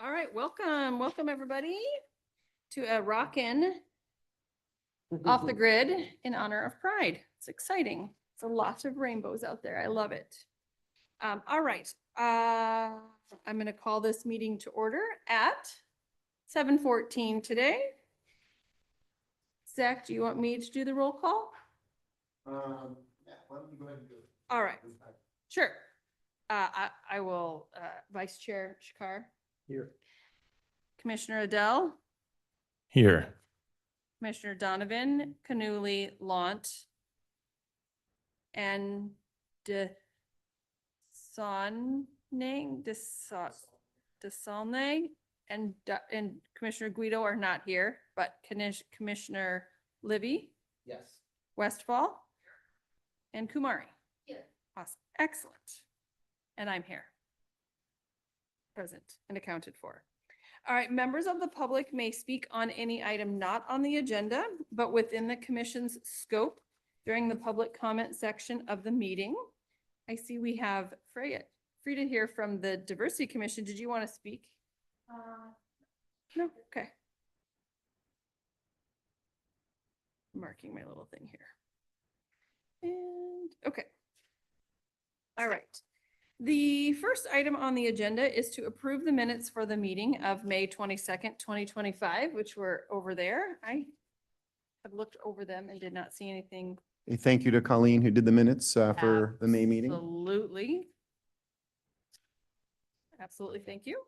All right, welcome everybody to a rockin' off the grid in honor of Pride. It's exciting. It's a lot of rainbows out there. I love it. All right, I'm gonna call this meeting to order at 7:14 today. Zach, do you want me to do the roll call? Yeah, why don't you go ahead and do it? All right, sure. I will, Vice Chair Shakar, Here. Commissioner Adele, Here. Commissioner Donovan, Canuli, Lant, and Desaulnay, and Commissioner Guido are not here, but Commissioner Livy, Yes. Westfall, and Kumari. Here. Awesome, excellent. And I'm here. Present and accounted for. All right, members of the public may speak on any item not on the agenda, but within the commission's scope during the public comment section of the meeting. I see we have Frida here from the Diversity Commission. Did you want to speak? No, okay. Marking my little thing here. And, okay. All right. The first item on the agenda is to approve the minutes for the meeting of May 22nd, 2025, which were over there. I have looked over them and did not see anything. A thank you to Colleen who did the minutes for the May meeting. Absolutely. Absolutely, thank you.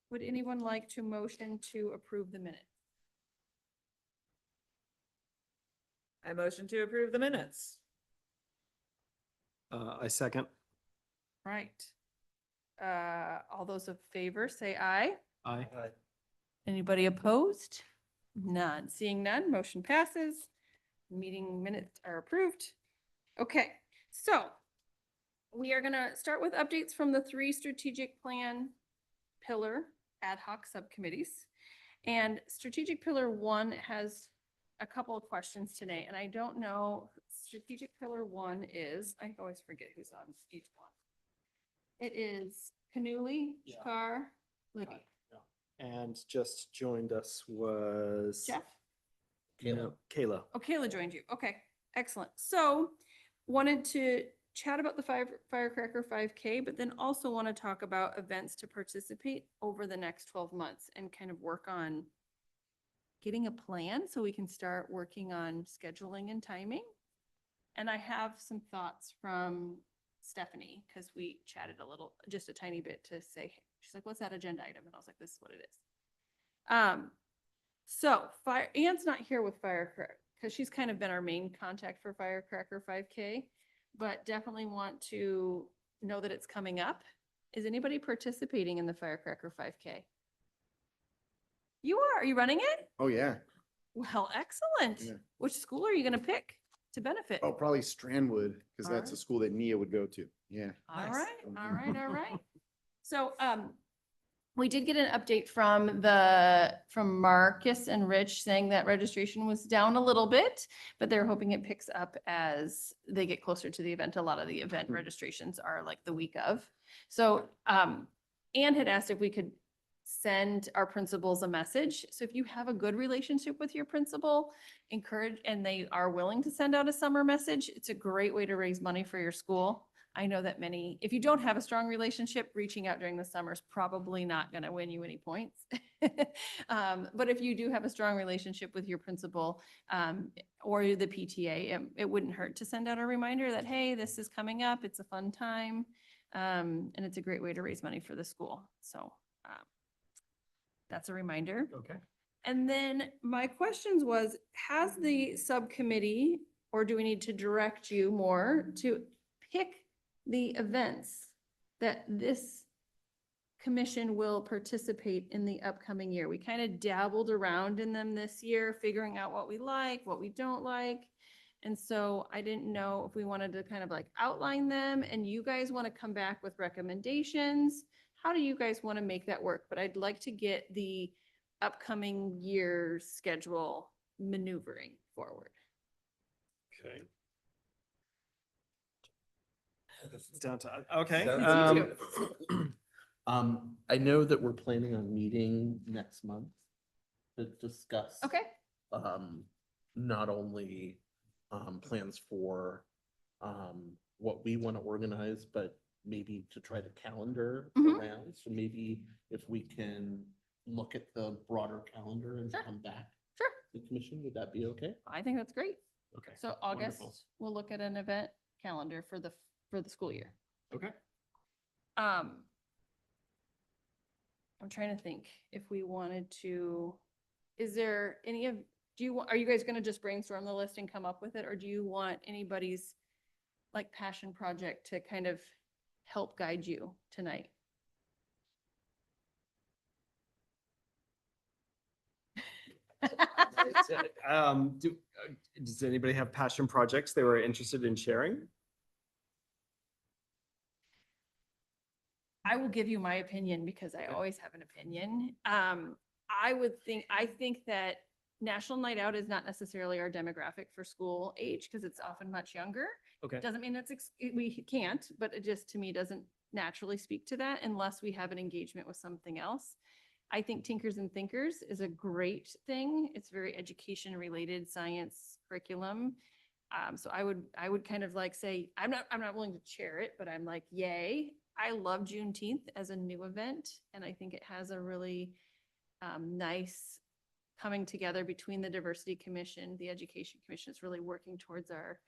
Would anyone like to motion to approve the minutes? I motion to approve the minutes. I second. Right. All those in favor, say aye. Aye. Anybody opposed? None. Seeing none, motion passes. Meeting minutes are approved. Okay, so we are gonna start with updates from the 3 strategic plan pillar ad hoc subcommittees. And strategic pillar 1 has a couple of questions today, and I don't know, strategic pillar 1 is, I always forget who's on each one. It is Canuli, Yeah. Shakar, Libby, And just joined us was. Jeff? No, Kayla. Oh, Kayla joined you. Okay, excellent. So wanted to chat about the Firecracker 5K, but then also want to talk about events to participate over the next 12 months and kind of work on getting a plan so we can start working on scheduling and timing. And I have some thoughts from Stephanie, because we chatted a little, just a tiny bit to say, she's like, what's that agenda item? And I was like, this is what it is. So Ann's not here with Firecracker, because she's kind of been our main contact for Firecracker 5K, but definitely want to know that it's coming up. Is anybody participating in the Firecracker 5K? You are. Are you running it? Oh, yeah. Well, excellent. Yeah. Which school are you going to pick to benefit? Oh, probably Strandwood, because All that's a right. school that Nia would go to. Yeah. All Nice. right, all right, all right. So, we did get an update from Marcus and Rich saying that registration was down a little bit, but they're hoping it picks up as they get closer to the event. A lot of the event registrations are like the week of. So, Anne had asked if we could send our principals a message. So if you have a good relationship with your principal, encourage, and they are willing to send out a summer message, it's a great way to raise money for your school. I know that many, if you don't have a strong relationship, reaching out during the summer is probably not going to win you any points. But if you do have a strong relationship with your principal or the PTA, it wouldn't hurt to send out a reminder that, hey, this is coming up. It's a fun time. And it's a great way to raise money for the school. So that's a reminder. Okay. And then my questions was, has the subcommittee, or do we need to direct you more to pick the events that this commission will participate in the upcoming year? We kind of dabbled around in them this year, figuring out what we like, what we don't like. And so I didn't know if we wanted to kind of like outline them and you guys want to come back with recommendations. How do you guys want to make that work? But I'd like to get the upcoming year's schedule maneuvering forward. Okay. It's down to, okay. It's I know that we're planning on meeting next month to discuss. Okay, Not only, plans for, what we want to organize, but maybe to try to calendar Mhm. around. So maybe if we can look at the broader calendar and Sure. come back sure. to the commission, would that be okay? I think that's great. Okay. So wonderful. August, we'll look at an event calendar for the school year. Okay. I'm trying to think if we wanted to, is there any of, are you guys gonna just brainstorm the list and come up with it, or do you want anybody's like passion project to kind of help guide you tonight? Does anybody have passion projects they were interested in sharing? I will give you my opinion because I Okay. always have an opinion. I think that National Night Out is not necessarily our demographic for school age because it's often much younger. Okay. Doesn't mean we can't, but it just to me doesn't naturally speak to that unless we have an engagement with something else. I think Tinkers and Thinkers is a great thing. It's very education related science curriculum. So I would kind of like say, I'm not willing to chair it, but I'm like, yay. I love Juneteenth as a new event, and I think it has a really nice coming together between the Diversity Commission, the Education Commission is really working towards our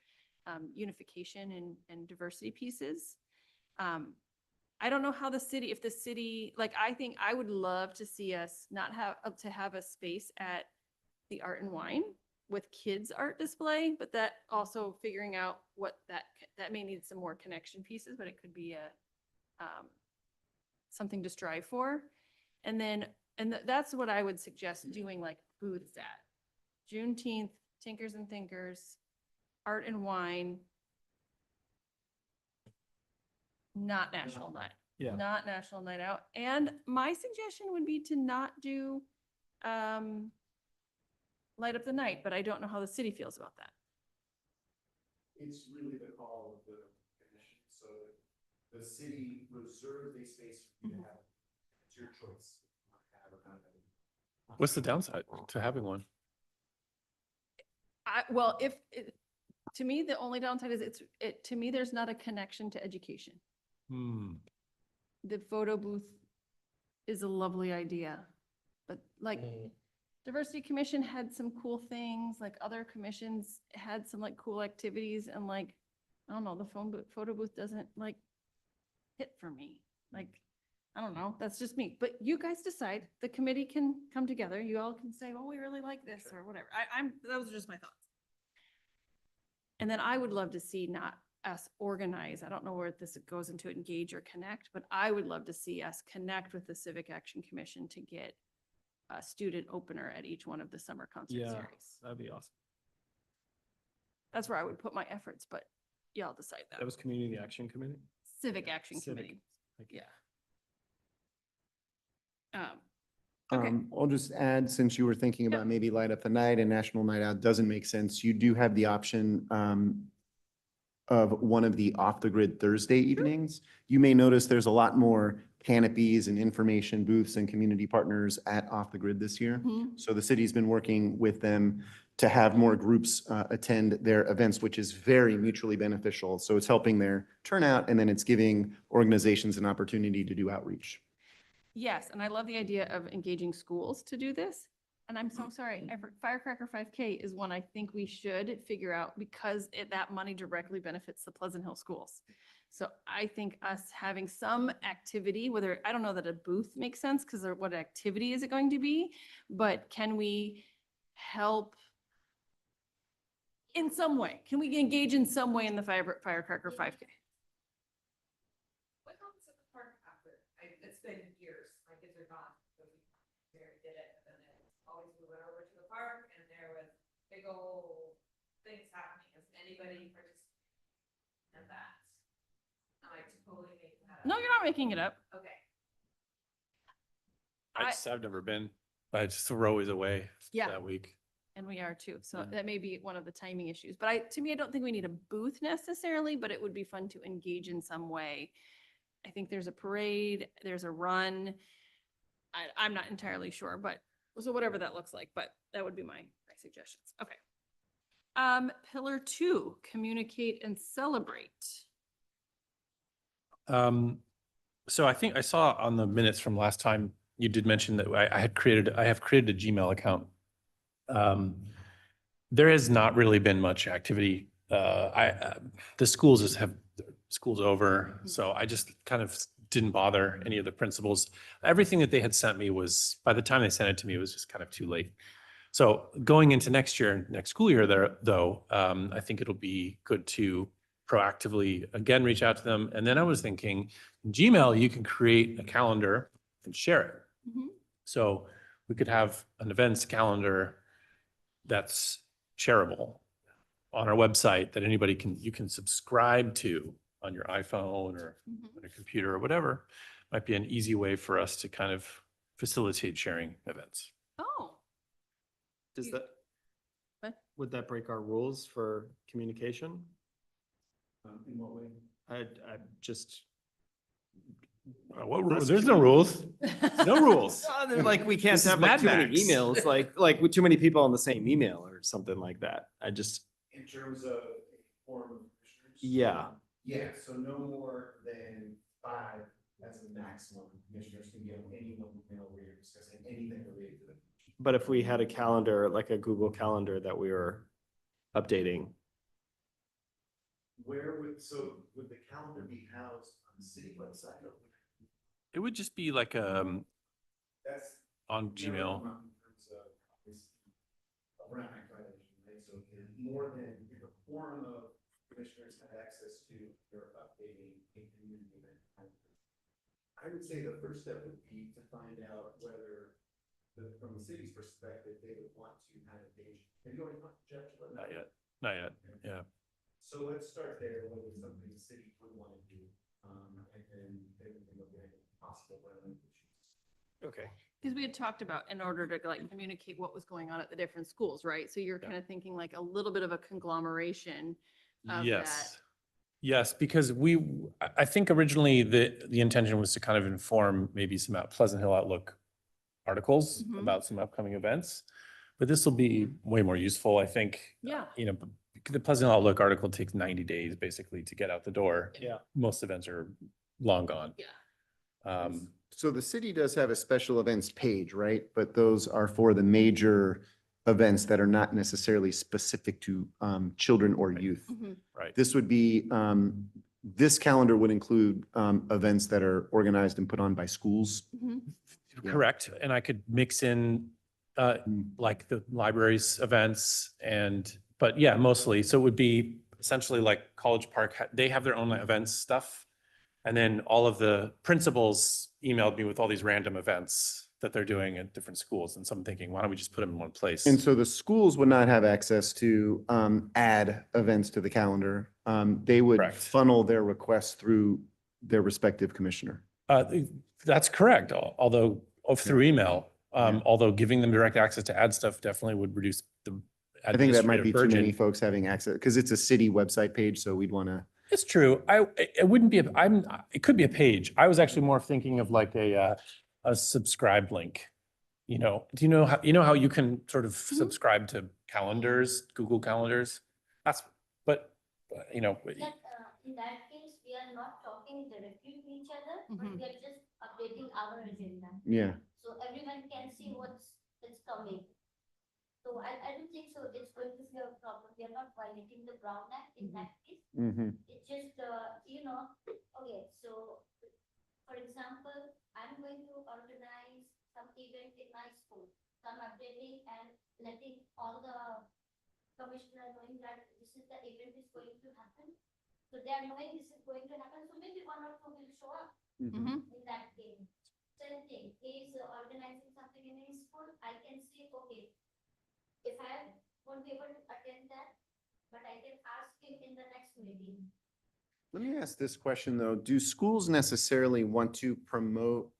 unification and diversity pieces. I don't know how if the city, like, I think I would love to see us not have a space at the Art and Wine with kids art display, but that also figuring out what that may need some more connection pieces, but it could be something to strive for. And then, that's what I would suggest doing, like booths at Juneteenth, Tinkers and Thinkers, Art and Wine, not National Night. Yeah. Not National Night Out. And my suggestion would be to not do Light Up the Night, but I don't know how the city feels about that. It's really the call of the commission, so the city reserves a space for you to have, it's your choice. What's the downside to having one? Well, to me, the only downside is to me, there's not a connection to education. The photo booth is a lovely idea, but like Diversity Commission had some cool things, like other commissions had some like cool activities, and like, I don't know, the photo booth doesn't like hit for me. Like, I don't know, that's just me, but you guys decide. The committee can come together. You all can say, well, we really like this or whatever. Those are just my thoughts. And then I would love to see not us organize. I don't know where this goes into engage or connect, but I would love to see us connect with the Civic Action Commission to get a student opener at each one of the summer concert Yeah. series. That'd be awesome. That's where I would put my efforts, but y'all decide that. That was Community Action Committee? Civic Action Civic. Committee. Like, Yeah. Okay. I'll just add, since you were thinking about maybe Light Up the Night and National Night Out doesn't make sense, you do have the option of one of the off-the-grid Thursday evenings. You may notice there's a lot more canopies and information booths and community partners at Off the Grid this year. Mhm. So the city's been working with them to have more groups attend their events, which is very mutually beneficial. So it's helping their turnout, and then it's giving organizations an opportunity to do outreach. Yes, and I love the idea of engaging schools to do this. And I'm so sorry, Firecracker 5K is one I think we should figure out because that money directly benefits the Pleasant Hill schools. So I think us having some activity, whether, I don't know that a booth makes sense because what activity is it going to be? But can we help in some way? Can we engage in some way in the Firecracker 5K? What happens at the park after? It's been years, my kids are gone, but we did it, and then always we went over to the park, and there was big old things happening. Has anybody participated in that? Am I totally making that up? No, you're not making it up. Okay. I've never been. I just we're always away Yeah. that week. And we are too. So Yeah. that may be one of the timing issues. But to me, I don't think we need a booth necessarily, but it would be fun to engage in some way I think there's a parade, there's a run. I'm not entirely sure, but, so whatever that looks like, but that would be my suggestions. Okay. Pillar 2, communicate and celebrate. So I think I saw on the minutes from last time, you did mention that I have created a Gmail account. There has not really been much activity. The schools school's over, so I just kind of didn't bother any of the principals. Everything that they had sent me was, by the time they sent it to me, it was just kind of too late. So going into next school year there, though, I think it'll be good to proactively, again, reach out to them. And then I was thinking, in Gmail, you can create a calendar and share it. Mhm. So we could have an events calendar that's shareable on our website that you can subscribe to on your iPhone or Mhm. on a computer or whatever. Might be an easy way for us to kind of facilitate sharing events. Oh, Does You- that, What? would that break our rules for communication? In what way? I just. What rules? There's no rules. No rules. Like, we can't This is have like Mad too many Max. emails, like with too many people on the same email or something like that. I just, In terms of a forum of commissioners? yeah. Yeah, so no more than 5 as the maximum commissioners can get on any one email where you're discussing anything related to them. But if we had a calendar, like a Google Calendar that we were updating, Would the calendar be housed on the city website? Or It would just be like, that's. on Gmail. In terms of this Brown Act violation, right? So if more than, if a quorum of commissioners have access to your updating a community event. I would say the first step would be to find out whether, from the city's perspective, they would want to have a page. Have you already talked to Jeff? Not yet. Not yet. Yeah. So let's start there, whether it's something the city would want to do, and then we can look at possible relevant issues. okay. because we had talked about in order to like communicate what was going on at the different schools, right? So you're Yeah. kind of thinking like a little bit of a conglomeration of Yes. Yes, because I think originally the intention was to kind of inform maybe some Pleasant Hill Outlook articles Mhm. about some upcoming events. But this will be way more useful, I think. Yeah. You know, the Pleasant Hill Outlook article takes 90 days basically to get out the door. Yeah. Most events are long gone. Yeah. So the city does have a special events page, right? But those are for the major events that are not necessarily specific to children or youth. Mhm. Right. This would be, this calendar would include events that are organized and put on by schools. Mhm. Yeah. Correct. And I could mix in like the library's events but yeah, mostly. So it would be essentially like College Park, they have their own events stuff. And then all of the principals emailed me with all these random events that they're doing at different schools. And so I'm thinking, why don't we just put them in one place? And so the schools would not have access to add events to the calendar. They would Correct. funnel their requests through their respective commissioner. That's correct, although through email. Yeah. Although giving them direct access to add stuff definitely would reduce the I think that might be administrative too many burden. folks having access, because it's a city website page, so we'd want to. It's true. It wouldn't be, it could be a page. I was actually more thinking of like a subscribe link. You know, do you know how you can sort of subscribe to calendars, Google calendars? But you know, That, in that case, we are not talking directly to each other, but Mhm. we are just updating our agenda. Yeah. So everyone can see what's coming. So I don't think so it's going to be a problem. We are not violating the Brown Act in that case. Mm-hmm. It's just, okay, so for example, I'm going to organize some event in my school. So I'm updating and letting all the commissioners knowing that this is the event is going to happen. So they are knowing this is going to happen, so maybe 1 or 2 will show up Mhm. in that game. Same thing, he is organizing something in his school, I can see, okay, if I won't be able to attend that, but I can ask him in the next meeting. Let me ask this question, though. Do schools necessarily want to promote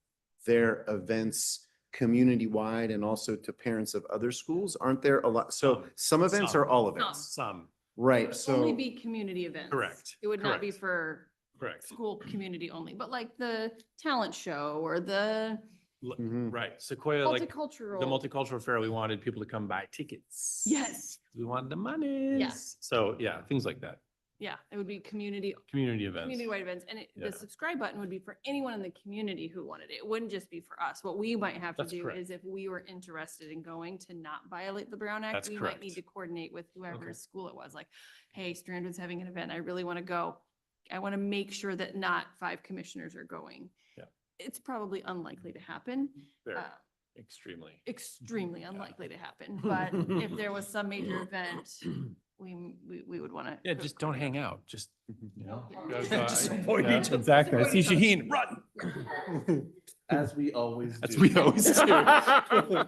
their events community-wide and also to parents of other schools? Aren't there a lot? So some events Some. or all events? some, Right, It would Only so, be community events. Correct, It would not be correct. for Correct. school community only, but like the talent show or the Mhm. Right. Sequoia, like multicultural. the multicultural fair, we wanted people to come buy tickets. Yes. We wanted the money. So yeah, things like that. Yeah, it would be community Community events. community-wide events, and Yeah. the subscribe button would be for anyone in the community who wanted it. It wouldn't just be for us. What we might have to That's do correct. is if we were interested in going to not violate the Brown Act, That's we might correct. need to coordinate with whoever's Okay. school it was, like, hey, Strandwood's having an event, I really want to go. I want to make sure that not 5 commissioners are going. Yeah. It's probably unlikely to happen, Very, uh, extremely. extremely unlikely to happen, but if there was some major event, we would want to. Yeah, just don't hang out. Just, Mhm. you know. Yeah. Just avoid yeah, each other. Exactly. I Avoid see each other. Shaheen, run. As we always That's do. we always do.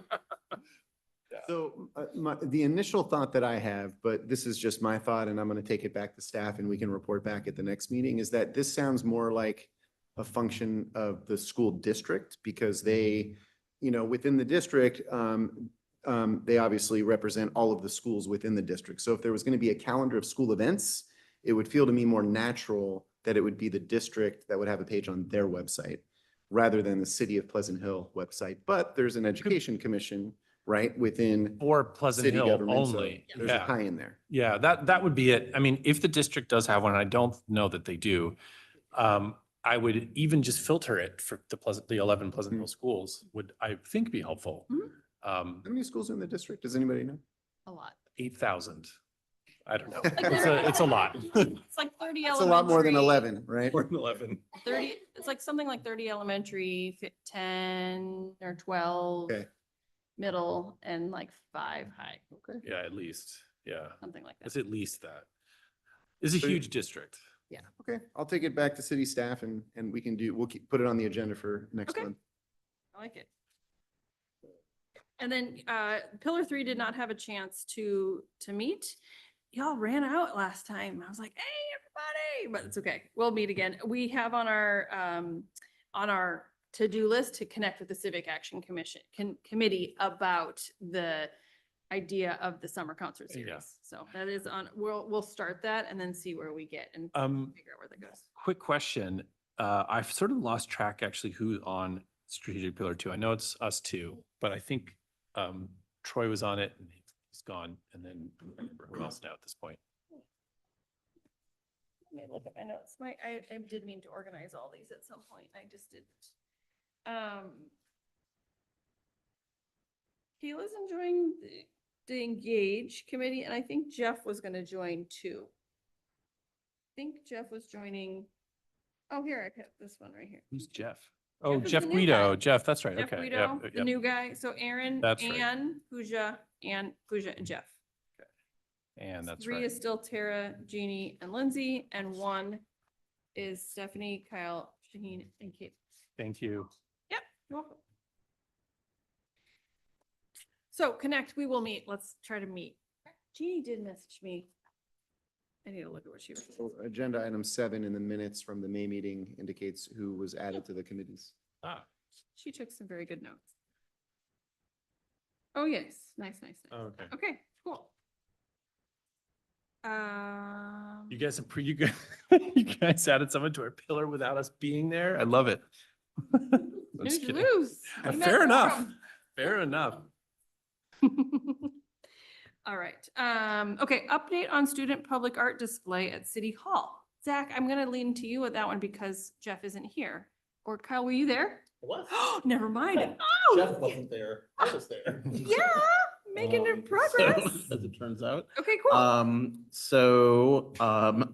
So the initial thought that I have, but this is just my thought and I'm going to take it back to staff and we can report back at the next meeting, is that this sounds more like a function of the school district because they, within the district, they obviously represent all of the schools within the district. So if there was going to be a calendar of school events, it would feel to me more natural that it would be the district that would have a page on their website rather than the City of Pleasant Hill website. But there's an education commission, right, within Or Pleasant city Hill government. so only. There's a Yeah. tie in there. Yeah, that would be it. I mean, if the district does have one, and I don't know that they do, I would even just filter it for the 11 Pleasant Hill schools would, I think, be helpful. Mhm. How many schools are in the district? Does anybody know? A lot. 8,000. I don't know. Like It's a lot. It's like 30 It's a lot more than elementary, 11, right? More than 11. 30, it's like something like 30 elementary, 10 or 12 Okay. middle, and like 5 high, Okay. Yeah, at least. Yeah. something like that. It's at least that. It's a So- huge district. Okay, I'll take it back to city staff and we can put it on the agenda for next Okay. month. I like it. And then Pillar 3 did not have a chance to meet. Y'all ran out last time. I was like, hey, everybody, but it's okay. We'll meet again. We have on our to-do list to connect with the Civic Action Committee about the idea of the summer concert Yeah. series. So that is on, we'll start that and then see where we get and figure out where that goes. Quick question. I've sort of lost track actually who's on strategic pillar 2. I know it's us two, but I think Troy was on it and he's gone. And then I don't remember who else now at this point. Let me look at my notes. I did mean to organize all these at some point. I just didn't. Kayla's enjoying the Engage committee, and I think Jeff was gonna join too. I think Jeff was joining. Oh, here, I put this one right here. Who's Jeff? Oh, is Jeff the new Guido. guy. Jeff, that's right. Jeff Okay. Guido, Yep, the yep. new guy. So Aaron, That's right. Ann, Pooja, and Jeff. And that's 3 right. is still Tara, Jeannie, and Lindsay, and 1 is Stephanie, Kyle, Shaheen, and Kate. Thank you. You're welcome. So connect, we will meet. Let's try to meet. Jeannie did message me. I need to look at what she was. So agenda item 7 in the minutes from the May meeting indicates who was added to the committees. Ah, She took some very good notes. Oh, yes. Nice. okay. Okay, cool. You guys, you guys, you guys added someone to our pillar without us being there. I love it. I'm Snooze, just you kidding. lose. We met Fair enough. quorum. Fair enough. All right. Okay, update on student public art display at City Hall. Zach, I'm gonna lean to you with that one because Jeff isn't here. Or Kyle, were you there? What? Never mind. Jeff Oh, wasn't there. I was there. yeah, making progress. As it turns out. Okay, cool.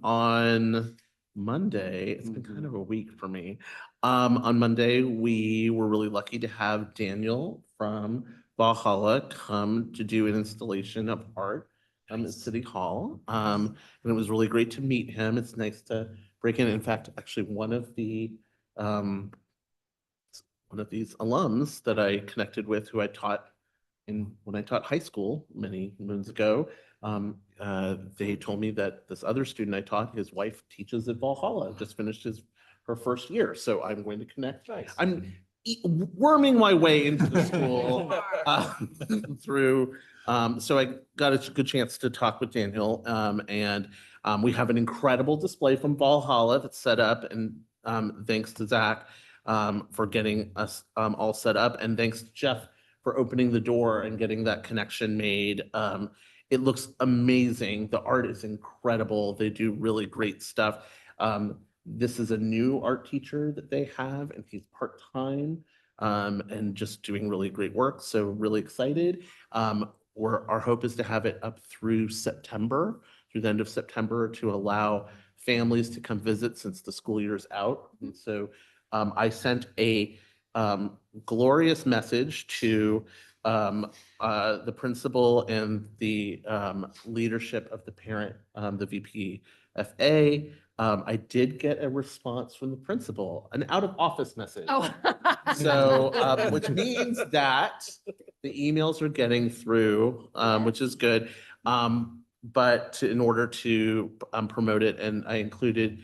On Monday, it's been kind of a week for me. On Monday, we were really lucky to have Daniel from Valhalla come to do an installation of art at City Hall. And it was really great to meet him. It's nice to break in. In fact, actually, one of these alums that I connected with, who I taught when I taught high school many moons ago, they told me that this other student I taught, his wife teaches at Valhalla, just finished her first year. So I'm going to connect. Nice. I'm worming my way into the school through. So I got a good chance to talk with Daniel, and We have an incredible display from Valhalla that's set up, and thanks to Zach for getting us all set up, and thanks to Jeff for opening the door and getting that connection made. It looks amazing. The art is incredible. They do really great stuff. This is a new art teacher that they have, and he's part-time and just doing really great work. So really excited. Our hope is to have it up through September, through the end of September, to allow families to come visit since the school year is out. And so I sent a glorious message to the principal and the leadership of the parent, the VPFA. I did get a response from the principal, an out-of-office message. Oh. So, which means that the emails are getting through, which is good. But in order to promote it, and I included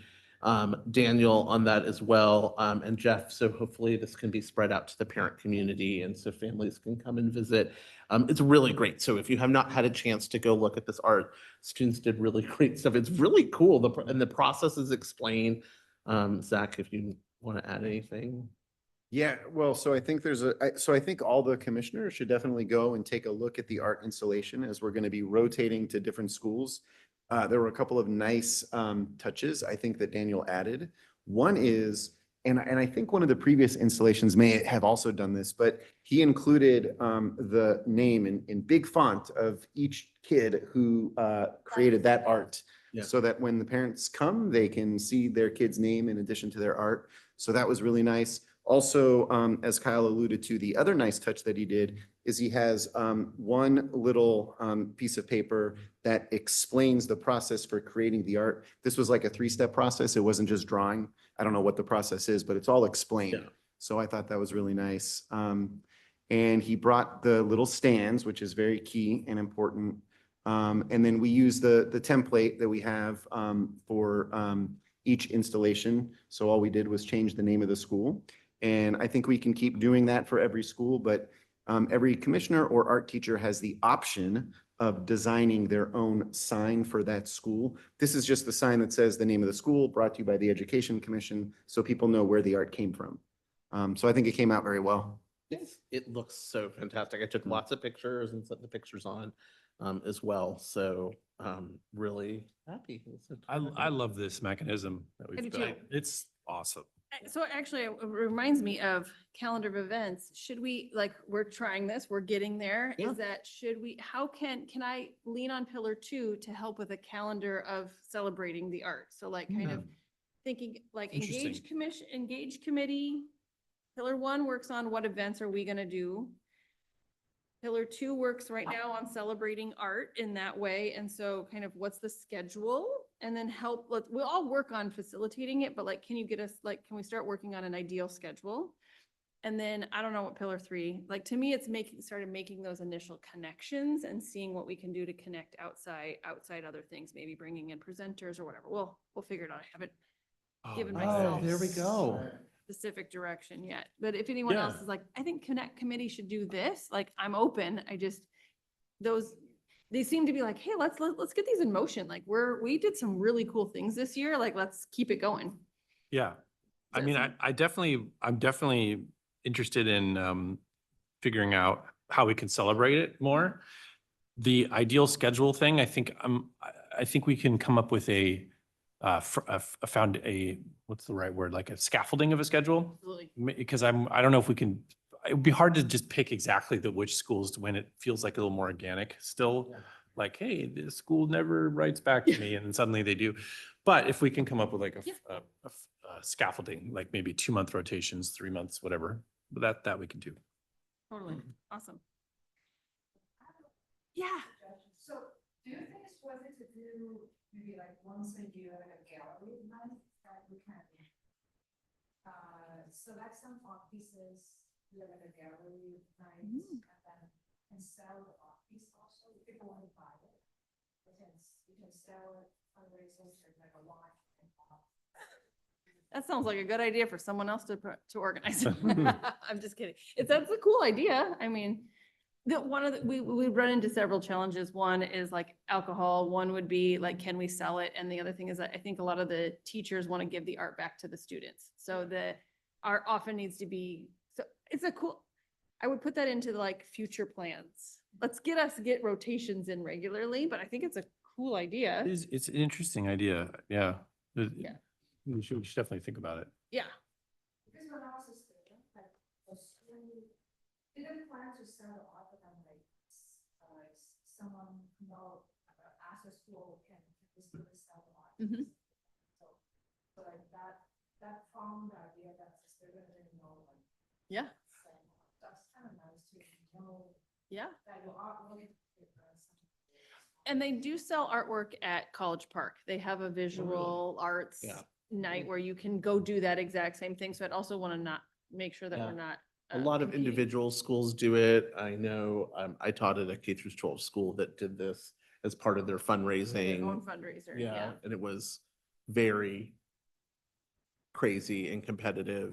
Daniel on that as well, and Jeff. So hopefully this can be spread out to the parent community, and so families can come and visit. It's really great. So if you have not had a chance to go look at this art, students did really great stuff. It's really cool. And the process is explained. Zach, if you want to add anything. Yeah, well, so I think so I think all the commissioners should definitely go and take a look at the art installation, as we're going to be rotating to different schools. There were a couple of nice touches I think that Daniel added. One is, and I think one of the previous installations may have also done this, but he included the name in big font of each kid who created that art. Yeah. So that when the parents come, they can see their kid's name in addition to their art. So that was really nice. Also, as Kyle alluded to, the other nice touch that he did is he has one little piece of paper that explains the process for creating the art. This was like a 3-step process. It wasn't just drawing. I don't know what the process is, but it's all explained. Yeah. So I thought that was really nice. And he brought the little stands, which is very key and important. And then we use the template that we have for each installation. So all we did was change the name of the school. And I think we can keep doing that for every school, but every commissioner or art teacher has the option of designing their own sign for that school. This is just the sign that says the name of the school, brought to you by the Education Commission, so people know where the art came from. So I think it came out very well. Yes, it looks so fantastic. I took lots of pictures and set the pictures on as well. So really happy. I love this mechanism that I do we've too. done. It's awesome. So actually, it reminds me of calendar of events. Should we, like, we're trying this, we're getting there. Yeah. Is that, how can I lean on pillar 2 to help with a calendar of celebrating the art? So like kind Yeah. of thinking like Interesting. engaged committee. Pillar 1 works on what events are we gonna do? Pillar 2 works right now on celebrating art in that way. And so kind of what's the schedule? And then we'll all work on facilitating it, but like, can you get us, like, can we start working on an ideal schedule? And then I don't know what pillar 3, like, to me, it's started making those initial connections and seeing what we can do to connect outside other things, maybe bringing in presenters or whatever. We'll figure it out. I haven't given myself there we go. specific direction yet. But if anyone else Yeah. is like, I think Connect Committee should do this, like, I'm open. They seem to be like, hey, let's get these in motion. Like we did some really cool things this year. Like, let's keep it going. Yeah. I Does mean, that I'm definitely interested in figuring out how we can celebrate it more. The ideal schedule thing, I think we can come up with what's the right word? Like a scaffolding of a schedule? Absolutely. Because I don't know if we can, it would be hard to just pick exactly which schools when it feels like a little more organic still. Yeah. Like, hey, this school never writes back to me, and then suddenly they do. But if we can come up with like a scaffolding, like maybe 2-month rotations, 3 months, whatever, that we can do. Totally. Awesome. Yeah. So do you think it's worth it to do maybe like once a year a gallery night that we can select some art pieces, do like a gallery night and sell the art piece also, if people want to buy it. You can sell it fundraisers like a watch. That sounds like a good idea for someone else to organize. I'm just kidding. That's a cool idea. I mean, We run into several challenges. One is like alcohol, one would be like, can we sell it? And the other thing is that I think a lot of the teachers want to give the art back to the students. So the art often needs to be, so it's a cool, I would put that into like future plans. Let's get rotations in regularly, but I think it's a cool idea. It's an interesting idea. Yeah. Yeah. We should definitely think about it. Yeah. Because when I was a student, like, the school didn't plan to sell the art, but I'm like, someone, after school can this really sell the art. Mhm. So like that formed the idea that the student didn't know, like, Yeah. that's kind of nice to know Yeah. that your art really. And they do sell artwork at College Park. They have a visual arts Yeah. night where you can go do that exact same thing. So I'd also want to not make sure that Yeah. we're not. A lot of competing. individual schools do it. I know, I taught at a K through 12 school that did this as part of their Their own fundraising. fundraiser, yeah. And it was very crazy and competitive,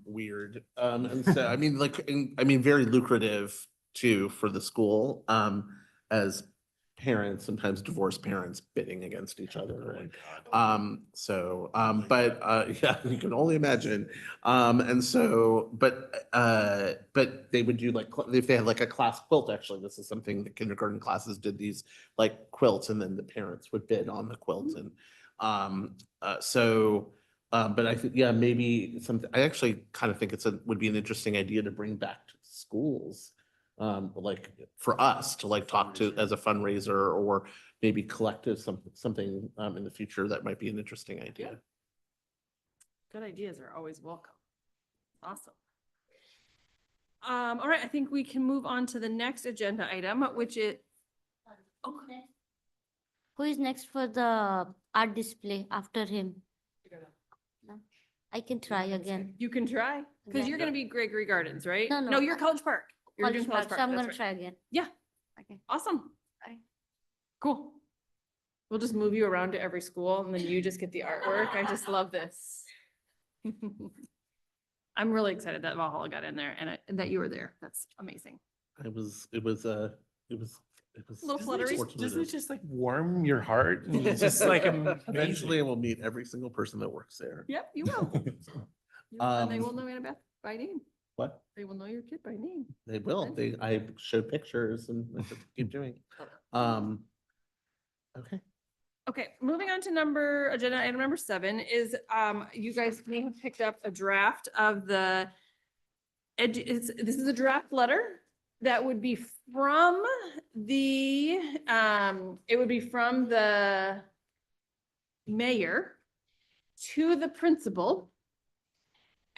weird. And so, I mean, very lucrative too for the school, as parents, sometimes divorced parents bidding against each other. And, yeah, you can only imagine. But they would do like, if they had like a class quilt, actually, this is something that kindergarten classes did, these like quilts, and then the parents would bid on the quilt. And, but I think, yeah, maybe something, I actually kind of think would be an interesting idea to bring back to schools. Like for us to like talk to as a fundraiser, or maybe collective something in the future. That might be an interesting idea. Good ideas are always welcome. Awesome. All right, I think we can move on to the next agenda item, which is, Who's next? Who is next for the art display after him? No? I can try again. you can try, because Okay. you're gonna be Gregory Gardens, right? No, no, No, you're College Park. You're doing College Park, so I'm that's gonna right. try again. Yeah. Okay. Awesome. Bye. Cool. We'll just move you around to every school and then you just get the artwork. I just love this. I'm really excited that Valhalla got in there and that you were there. That's amazing. It was A little fluttery. Doesn't it just like warm your heart? And it's just like Eventually, I will meet every single person that works there. Yep, you will. And they Um, will know Annabeth by name. What? They will know your kid by name. They will. I showed pictures and I just keep doing. Okay. Okay, moving on to agenda item number 7 is, you guys may have picked up a draft of this is a draft letter that would be from the mayor to the principal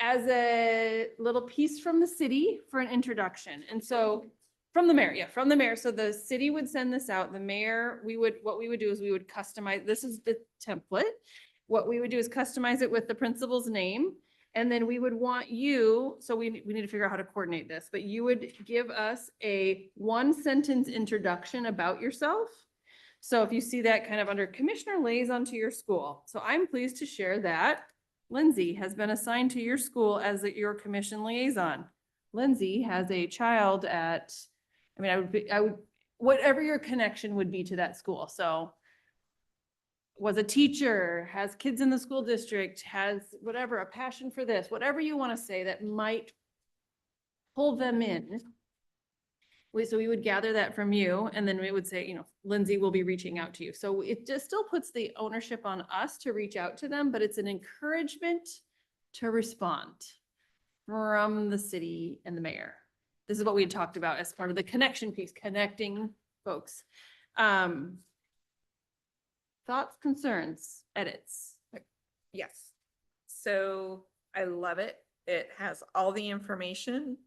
as a little piece from the city for an introduction. And so from the mayor, yeah, from the mayor. So the city would send this out. The mayor, what we would do is we would customize, this is the template. What we would do is customize it with the principal's name. And then we would want you, so we need to figure out how to coordinate this, but you would give us a 1-sentence introduction about yourself. So if you see that kind of under Commissioner Liaison to your school. So I'm pleased to share that Lindsay has been assigned to your school as your commission liaison. Lindsay has a child at, I would, whatever your connection would be to that school. So was a teacher, has kids in the school district, has whatever, a passion for this, whatever you want to say that might pull them in. So we would gather that from you, and then we would say, Lindsay will be reaching out to you. So it just still puts the ownership on us to reach out to them, but it's an encouragement to respond from the city and the mayor. This is what we had talked about as part of the connection piece, connecting folks. Thoughts, concerns, edits? Yes. So I love it. It has all the information.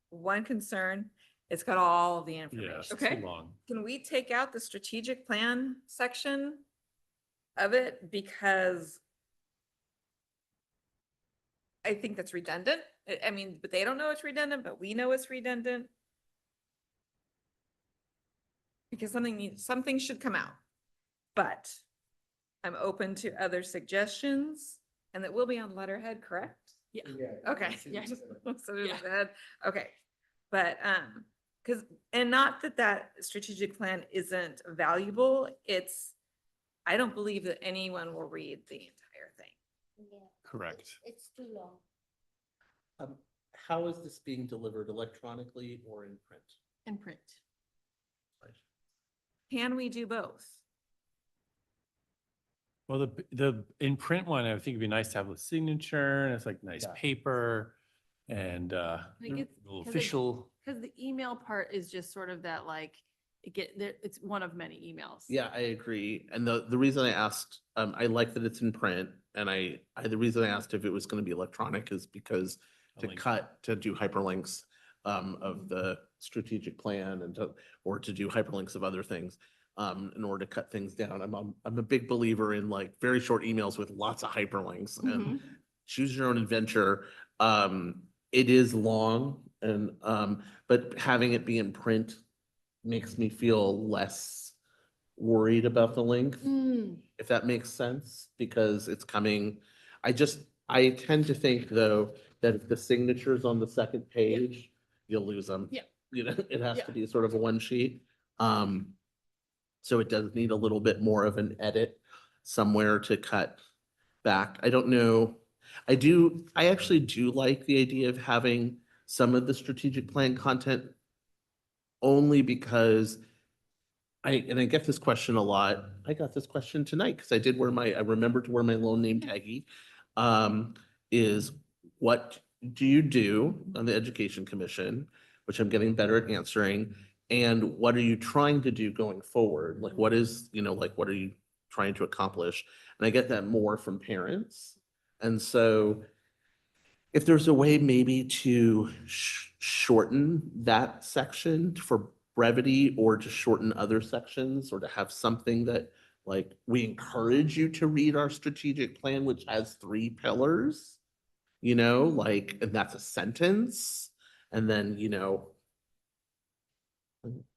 One concern, it's got all the Yeah, information. it's Okay. too long. Can we take out the strategic plan section of it? Because I think that's redundant. I mean, but they don't know it's redundant, but we know it's redundant. Because something should come out. But I'm open to other suggestions, and it will be on letterhead, correct? Yeah. Okay. Yeah. So it was ahead. Okay, But, because, and not that that strategic plan isn't valuable, it's, I don't believe that anyone will read the entire thing. Yeah. Correct. It's too long. How is this being delivered electronically or in print? In print. Can we do both? Well, the in print one, I think it'd be nice to have a signature and it's like nice Yeah. paper and think it's- little 'cause it- official. Because the email part is just sort of that like, it's one of many emails. Yeah, I agree. And the reason I asked, I like that it's in print and the reason I asked if it was going to be electronic is because A to link. to do hyperlinks of the strategic plan and or to do hyperlinks of other things. In order to cut things down. I'm a big believer in like very short emails with lots of hyperlinks and choose your own adventure. It is long and, but having it be in print makes me feel less worried about the length, Mm, if that makes sense, because it's coming. I tend to think though, that if the signature's on the second page, you'll lose them. Yeah. You know, it has Yeah. to be sort of a one sheet. So it does need a little bit more of an edit somewhere to cut back. I don't know. I actually do like the idea of having some of the strategic plan content only because I get this question a lot. I got this question tonight because I remembered to wear my loan name taggy. Is what do you do on the Education Commission, which I'm getting better at answering, and what are you trying to do going forward? Like, what is, like, what are you trying to accomplish? And I get that more from parents. And so if there's a way maybe to shorten that section for brevity or to shorten other sections or to have something that like we encourage you to read our strategic plan, which has 3 pillars, like, and that's a sentence. And then,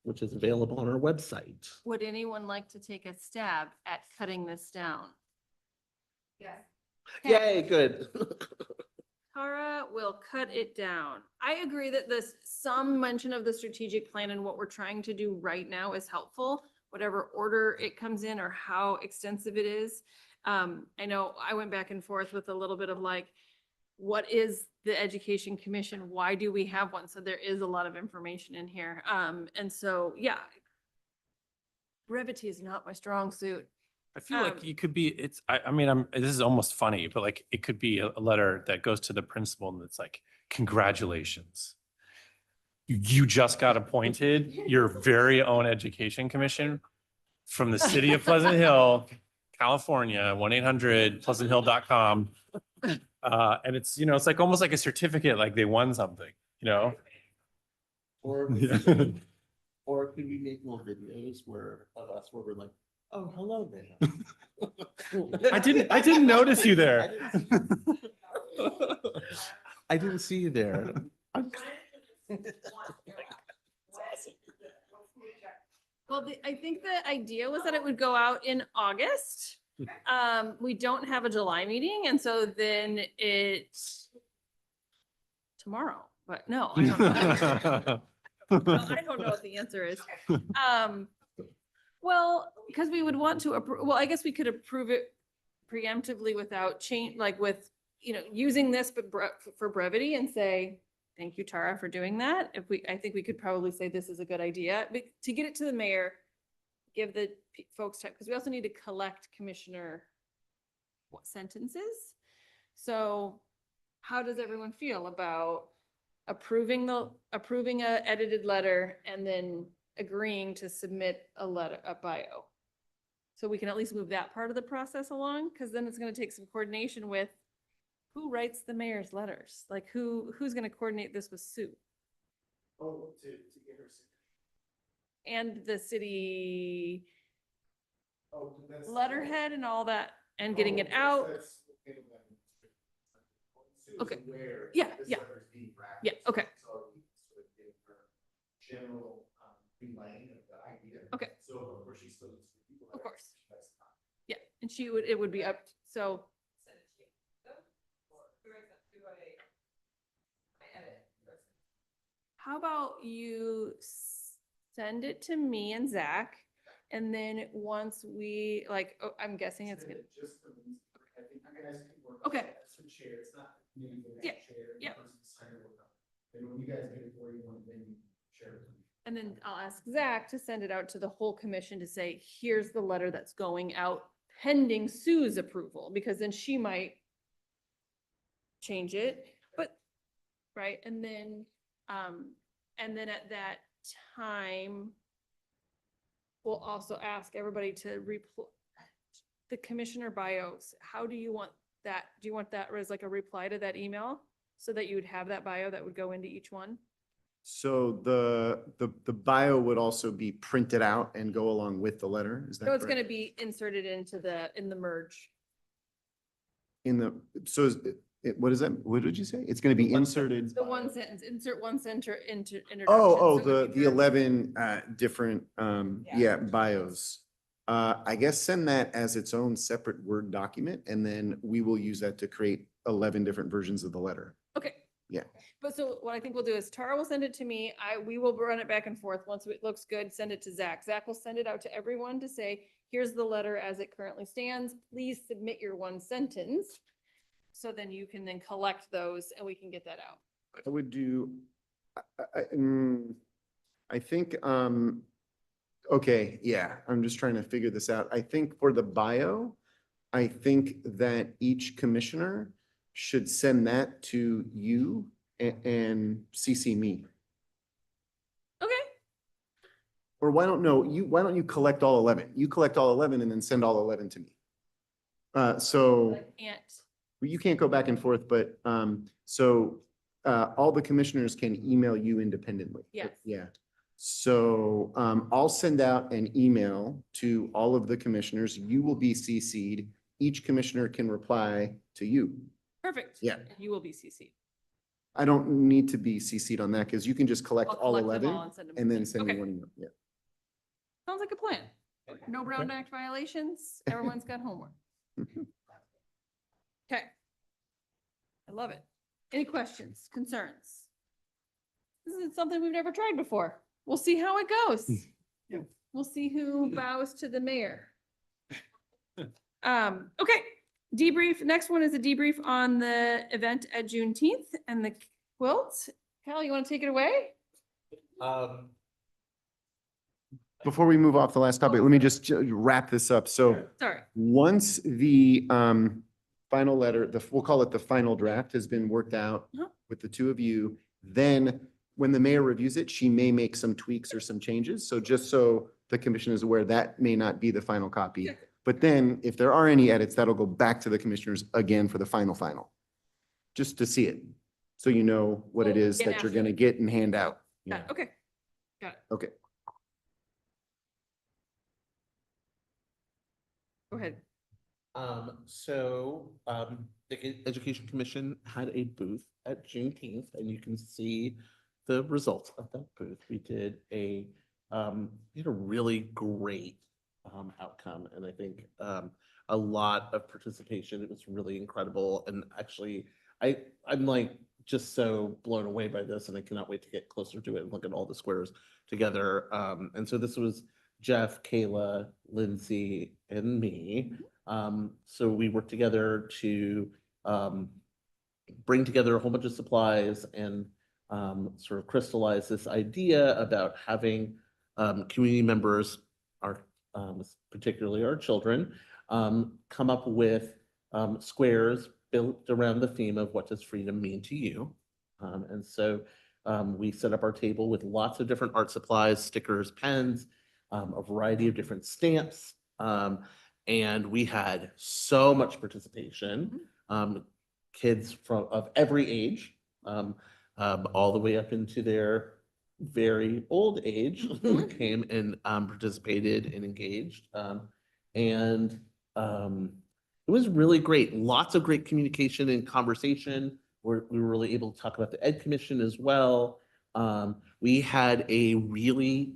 which is available on our website. Would anyone like to take a stab at cutting this down? Yes. Yay, good. Tara will cut it down. I agree that some mention of the strategic plan and what we're trying to do right now is helpful, whatever order it comes in or how extensive it is. I know I went back and forth with a little bit of like, what is the Education Commission? Why do we have one? So there is a lot of information in here. And so, yeah. Brevity is not my strong suit. I feel like you could be, I mean, this is almost funny, but like, it could be a letter that goes to the principal and it's like, congratulations. You just got appointed your very own Education Commission from the city of Pleasant Hill, California, 1-800-pleasanthill.com. And it's, it's like almost like a certificate, like they won something, Or, Yeah. or could we make more videos of us where we're like, oh, hello there. I didn't notice you there. I didn't see you there. Well, I think the idea was that it would go out in August. We don't have a July meeting, and so then it's tomorrow, but no, I don't know. I don't know what the answer is. Well, because we would want to approve, well, I guess we could approve it preemptively without change, like with, using this, but for brevity and say, thank you, Tara, for doing that. I think we could probably say this is a good idea, but to get it to the mayor, give the folks time, because we also need to collect commissioner sentences. So how does everyone feel about approving a edited letter and then agreeing to submit a bio? So we can at least move that part of the process along, because then it's going to take some coordination with who writes the mayor's letters? Like who's going to coordinate this with Sue? Oh, to get her. And the city Oh, that's. letterhead and all that, and getting it out. Okay. Yeah, yeah. Yeah, okay. General, relaying of the idea. Okay. So of course she's still. Of course. Yeah, and it would be up, so, Send it to you. Or who writes that? I edit. how about you send it to me and Zach? And then once we, like, oh, I'm guessing it's gonna, okay. Yeah, yeah. And when you guys get it for you, then you share it. And then I'll ask Zach to send it out to the whole commission to say, here's the letter that's going out pending Sue's approval, because then she might change it, but, right, and then at that time, we'll also ask everybody to the commissioner bios. How do you want that? Do you want that as like a reply to that email? So that you would have that bio that would go into each one? So the bio would also be printed out and go along with the letter, is that So it's correct? gonna be inserted into in the merge. In the, so is what is that, what did you say? It's gonna be inserted? The one sentence, insert one center into introduction. Oh, so it would be the merged. 11 different, Yeah. yeah, bios. I guess send that as its own separate Word document, and then we will use that to create 11 different versions of the letter. Okay. Yeah. But so what I think we'll do is Tara will send it to me. We will run it back and forth. Once it looks good, send it to Zach. Zach will send it out to everyone to say, here's the letter as it currently stands. Please submit your one sentence. So then you can then collect those and we can get that out. I would do, I think, okay, yeah, I'm just trying to figure this out. I think for the bio, I think that each commissioner should send that to you and CC me. Okay. Or why don't you collect all 11? You collect all 11 and then send all 11 to me. So And you can't go back and forth, but, all the commissioners can email you independently. Yes. Yeah. So, I'll send out an email to all of the commissioners. You will be CC'd. Each commissioner can reply to you. perfect. Yeah. You will be CC'd. I don't need to be CC'd on that because you can just collect I'll all collect them 11 all send them and to then me. send me Okay. one email. Yeah. Sounds like a plan. No Brown Act violations. Everyone's got homework. Okay. I love it. Any questions, concerns? This is something we've never tried before. We'll see how it goes. Yeah. We'll see who bows to the mayor. Okay, debrief. Next one is a debrief on the event at Juneteenth and the quilt. Cal, you want to take it away? Before we move off the last topic, let me just wrap this up. So Sorry. once the final letter, we'll call it the final draft, has been worked out Uh-huh. with the two of you, then when the mayor reviews it, she may make some tweaks or some changes. So just so the commission is aware, that may not be the final copy. Yeah. But then if there are any edits, that'll go back to the commissioners again for the final, just to see it. So you know what it Oh, is again that you're after. gonna get and hand out. Got Yeah. it. Okay. Got it. Okay. Go ahead. The Education Commission had a booth at Juneteenth, and you can see the results of that booth. We had a really great outcome, and I think a lot of participation. It was really incredible, and actually, I'm like just so blown away by this, and I cannot wait to get closer to it and look at all the squares together. And so this was Jeff, Kayla, Lindsay, and me. So we worked together to bring together a whole bunch of supplies and sort of crystallize this idea about having community members, particularly our children, come up with squares built around the theme of what does freedom mean to you. And so we set up our table with lots of different art supplies, stickers, pens, a variety of different stamps. And we had so much participation. Kids of every age, all the way up into their very old age came and participated and engaged. And it was really great. Lots of great communication and conversation. We were really able to talk about the Ed Commission as well. We had a really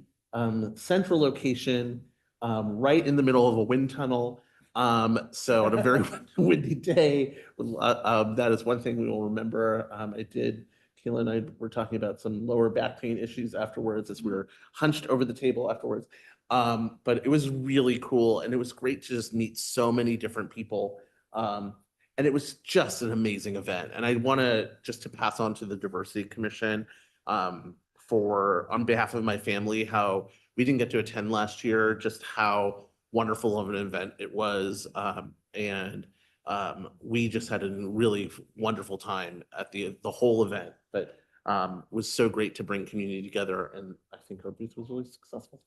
central location right in the middle of a wind tunnel. So on a very windy day, that is one thing we will remember. I did Keela and I were talking about some lower back pain issues afterwards as we were hunched over the table afterwards. But it was really cool and it was great to just meet so many different people. And it was just an amazing event. And I want to just to pass on to the Diversity Commission on behalf of my family, how we didn't get to attend last year, just how wonderful of an event it was. And we just had a really wonderful time at the whole event, but was so great to bring community together. And I think our booth was really successful.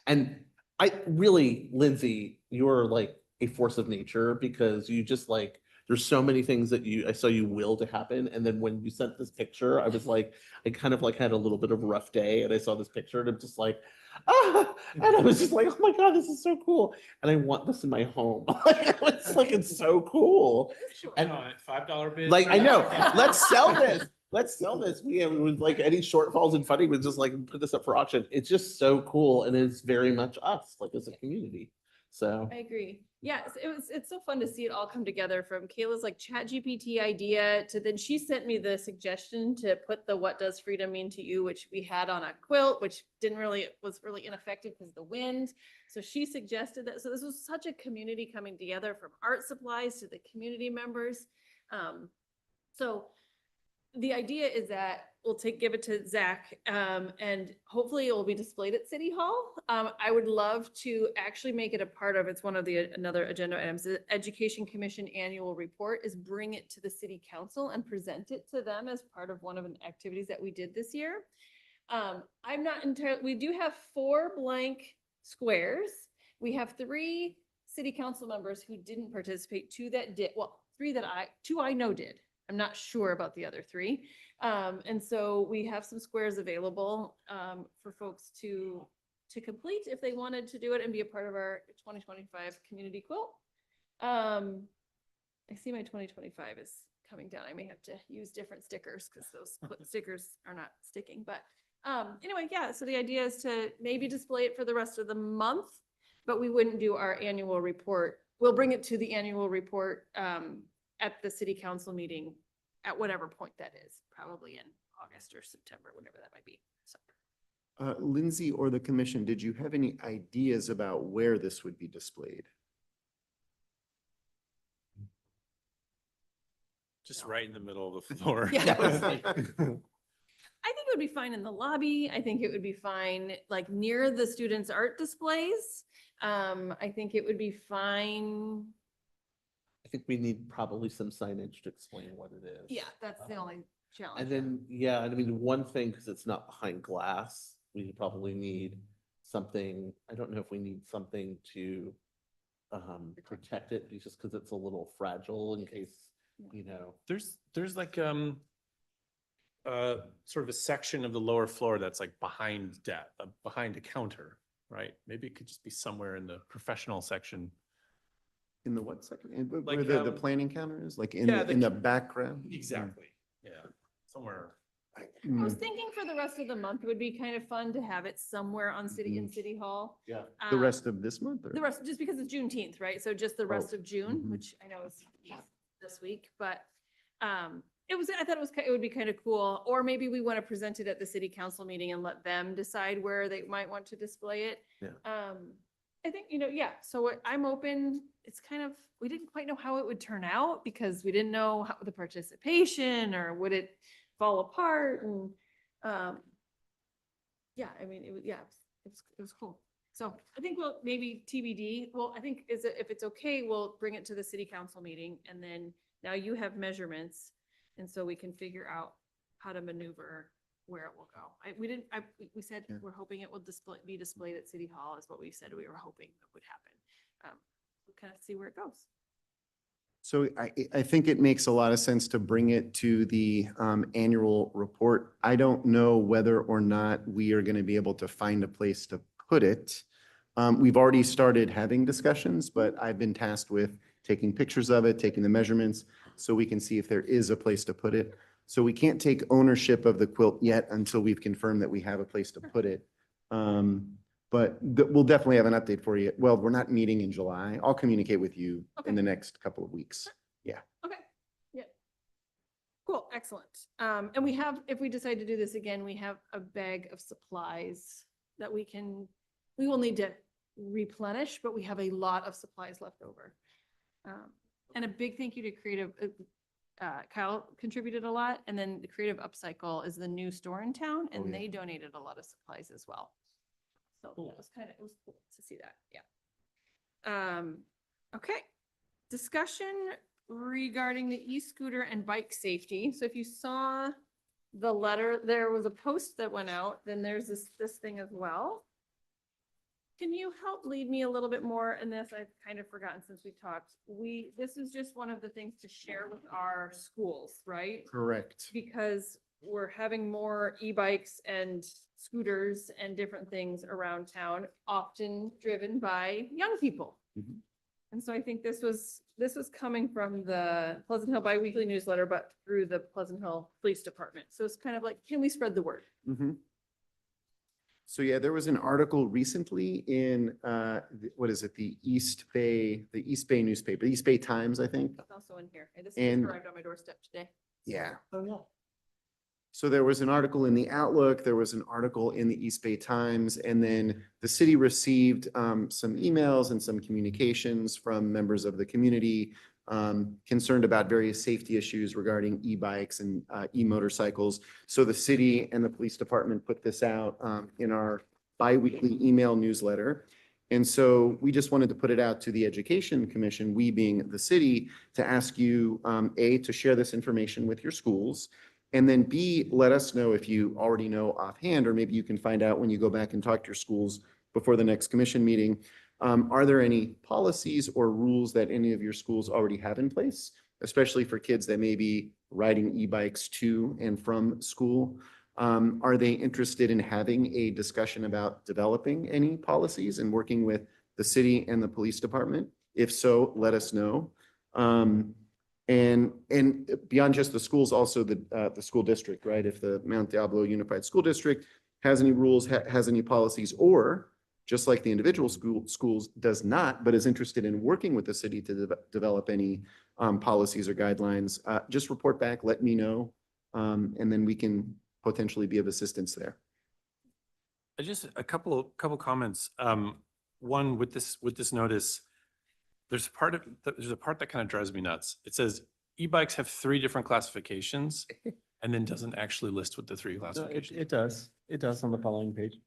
And I really, Lindsay, you're like a force of nature because you just like, there's so many things that I saw you will to happen. And then when you sent this picture, I was like, I kind of like had a little bit of a rough day and I saw this picture and I'm just like, and I was just like, oh my God, this is so cool. And I want this in my home. It's like, it's so cool. And $5 bid. like, I know, let's sell this. Let's sell this. We have with like any shortfalls in funding, we just like put this up for auction. It's just so cool. And it's very much us, like as a community. So. I agree. Yeah, it's so fun to see it all come together from Kayla's like chat GPT idea to then she sent me the suggestion to put the "What does freedom mean to you?" which we had on a quilt, which was really ineffective because of the wind. So she suggested that. So this was such a community coming together from art supplies to the community members. So the idea is that we'll give it to Zach, and hopefully it will be displayed at City Hall. I would love to actually make it a part of, it's one of another agenda items, the Education Commission Annual Report is bring it to the City Council and present it to them as part of one of the activities that we did this year. I'm not entirely, we do have 4 blank squares. We have 3 City Council members who didn't participate, 2 that did, well, 2 I know did. I'm not sure about the other 3. And so we have some squares available for folks to complete if they wanted to do it and be a part of our 2025 community quilt. I see my 2025 is coming down. I may have to use different stickers because those stickers are not sticking. But anyway, yeah, so the idea is to maybe display it for the rest of the month, but we wouldn't do our annual report. We'll bring it to the annual report at the City Council meeting at whatever point that is, probably in August or September, whatever that might be. So. Lindsay or the commission, did you have any ideas about where this would be displayed? Just right in the middle of the floor. Yeah. I think it would be fine in the lobby. I think it would be fine like near the students' art displays. I think it would be fine. I think we need probably some signage to explain what it is. Yeah, that's the only challenge. And then, yeah, I mean, one thing, because it's not behind glass, we probably need something, I don't know if we need something to protect it, just because it's a little fragile in case, you know. There's like sort of a section of the lower floor that's like behind a counter, right? Maybe it could just be somewhere in the professional section. In the what second? Where Like, the planning counter is, like in yeah, in the background? Exactly. Yeah, somewhere. I was thinking for the rest of the month, it would be kind of fun to have it somewhere on City Hall. Yeah. The rest of this month? Or? The rest, just because it's Juneteenth, right? So just the rest of June, mhm. which I know is this week, but I thought it would be kind of cool. Or maybe we want to present it at the City Council meeting and let them decide where they might want to display it. Yeah. I think, yeah, so I'm open. It's kind of, we didn't quite know how it would turn out because we didn't know how the participation or would it fall apart and yeah, I mean, it was cool. So I think we'll maybe TBD. Well, I think if it's okay, we'll bring it to the City Council meeting and then now you have measurements. And so we can figure out how to maneuver where it will go. We said Yeah. we're hoping it will be displayed at City Hall is what we said we were hoping that would happen. We'll kind of see where it goes. So I think it makes a lot of sense to bring it to the annual report. I don't know whether or not we are going to be able to find a place to put it. We've already started having discussions, but I've been tasked with taking pictures of it, taking the measurements, so we can see if there is a place to put it. So we can't take ownership of the quilt yet until we've confirmed that we have a place to put it. But we'll definitely have an update for you. Well, we're not meeting in July. I'll communicate with you Okay. in the next couple of weeks. Yeah. Okay, yeah. Cool, excellent. And we have, if we decide to do this again, we have a bag of supplies that we will need to replenish, but we have a lot of supplies left over. And a big thank you to Creative, Kyle contributed a lot, and then the Creative Upcycle is the new store in town, Oh, and yeah. they donated a lot of supplies as well. So it was cool to see that, yeah. Okay, discussion regarding the e-scooter and bike safety. So if you saw the letter, there was a post that went out, then there's this thing as well. Can you help lead me a little bit more in this? I've kind of forgotten since we talked. This is just one of the things to share with our schools, right? Correct. Because we're having more e-bikes and scooters and different things around town, often driven by young people. Mhm. And so I think this was coming from the Pleasant Hill Biweekly newsletter, but through the Pleasant Hill Police Department. So it's kind of like, can we spread the word? Mhm. So yeah, there was an article recently in, what is it? The East Bay newspaper, East Bay Times, I think. It's also in here. This just And- arrived on my doorstep today. Yeah. Oh, yeah. So there was an article in the Outlook, there was an article in the East Bay Times, and then the city received some emails and some communications from members of the community concerned about various safety issues regarding e-bikes and e-motorcycles. So the city and the police department put this out in our biweekly email newsletter. And so we just wanted to put it out to the Education Commission, we being the city, to ask you, A, to share this information with your schools. And then B, let us know if you already know offhand, or maybe you can find out when you go back and talk to your schools before the next commission meeting. Are there any policies or rules that any of your schools already have in place, especially for kids that may be riding e-bikes to and from school? Are they interested in having a discussion about developing any policies and working with the city and the police department? If so, let us know. And beyond just the schools, also the school district, right? If the Mount Diablo Unified School District has any rules, has any policies, or just like the individual schools does not, but is interested in working with the city to develop any policies or guidelines, just report back, let me know, and then we can potentially be of assistance there. Just a couple comments. One, with this notice, there's a part that kind of drives me nuts. It says e-bikes have 3 different classifications and then doesn't actually list what the 3 No, classifications. it does. It does on the following page.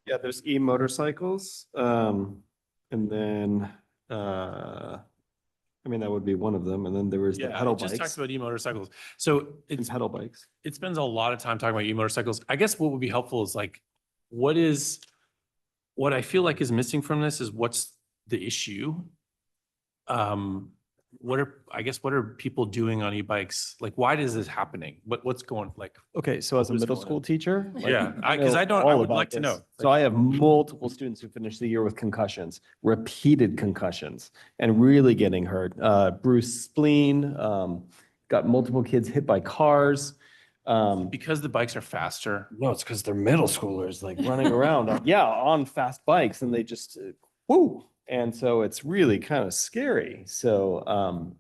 Yeah, there's e-motorcycles, and then, I mean, that would be one of them. And then there was the Yeah, pedal it just talks bikes about e-motorcycles. So and it's, pedal bikes. it spends a lot of time talking about e-motorcycles. I guess what would be helpful is like, what I feel like is missing from this is what's the issue? What are people doing on e-bikes? Like, why is this happening? What's going, like, Okay, so as a What is middle going school on? teacher. like, Yeah, because I know would all like about to know. this. So I have multiple students who finish the year with concussions, repeated concussions, and really getting hurt. Bruce Spleen, got multiple kids hit by cars. because the bikes are faster. No, it's because they're middle schoolers, like running around, on fast bikes, and they just, whoo. And so it's really kind of scary. So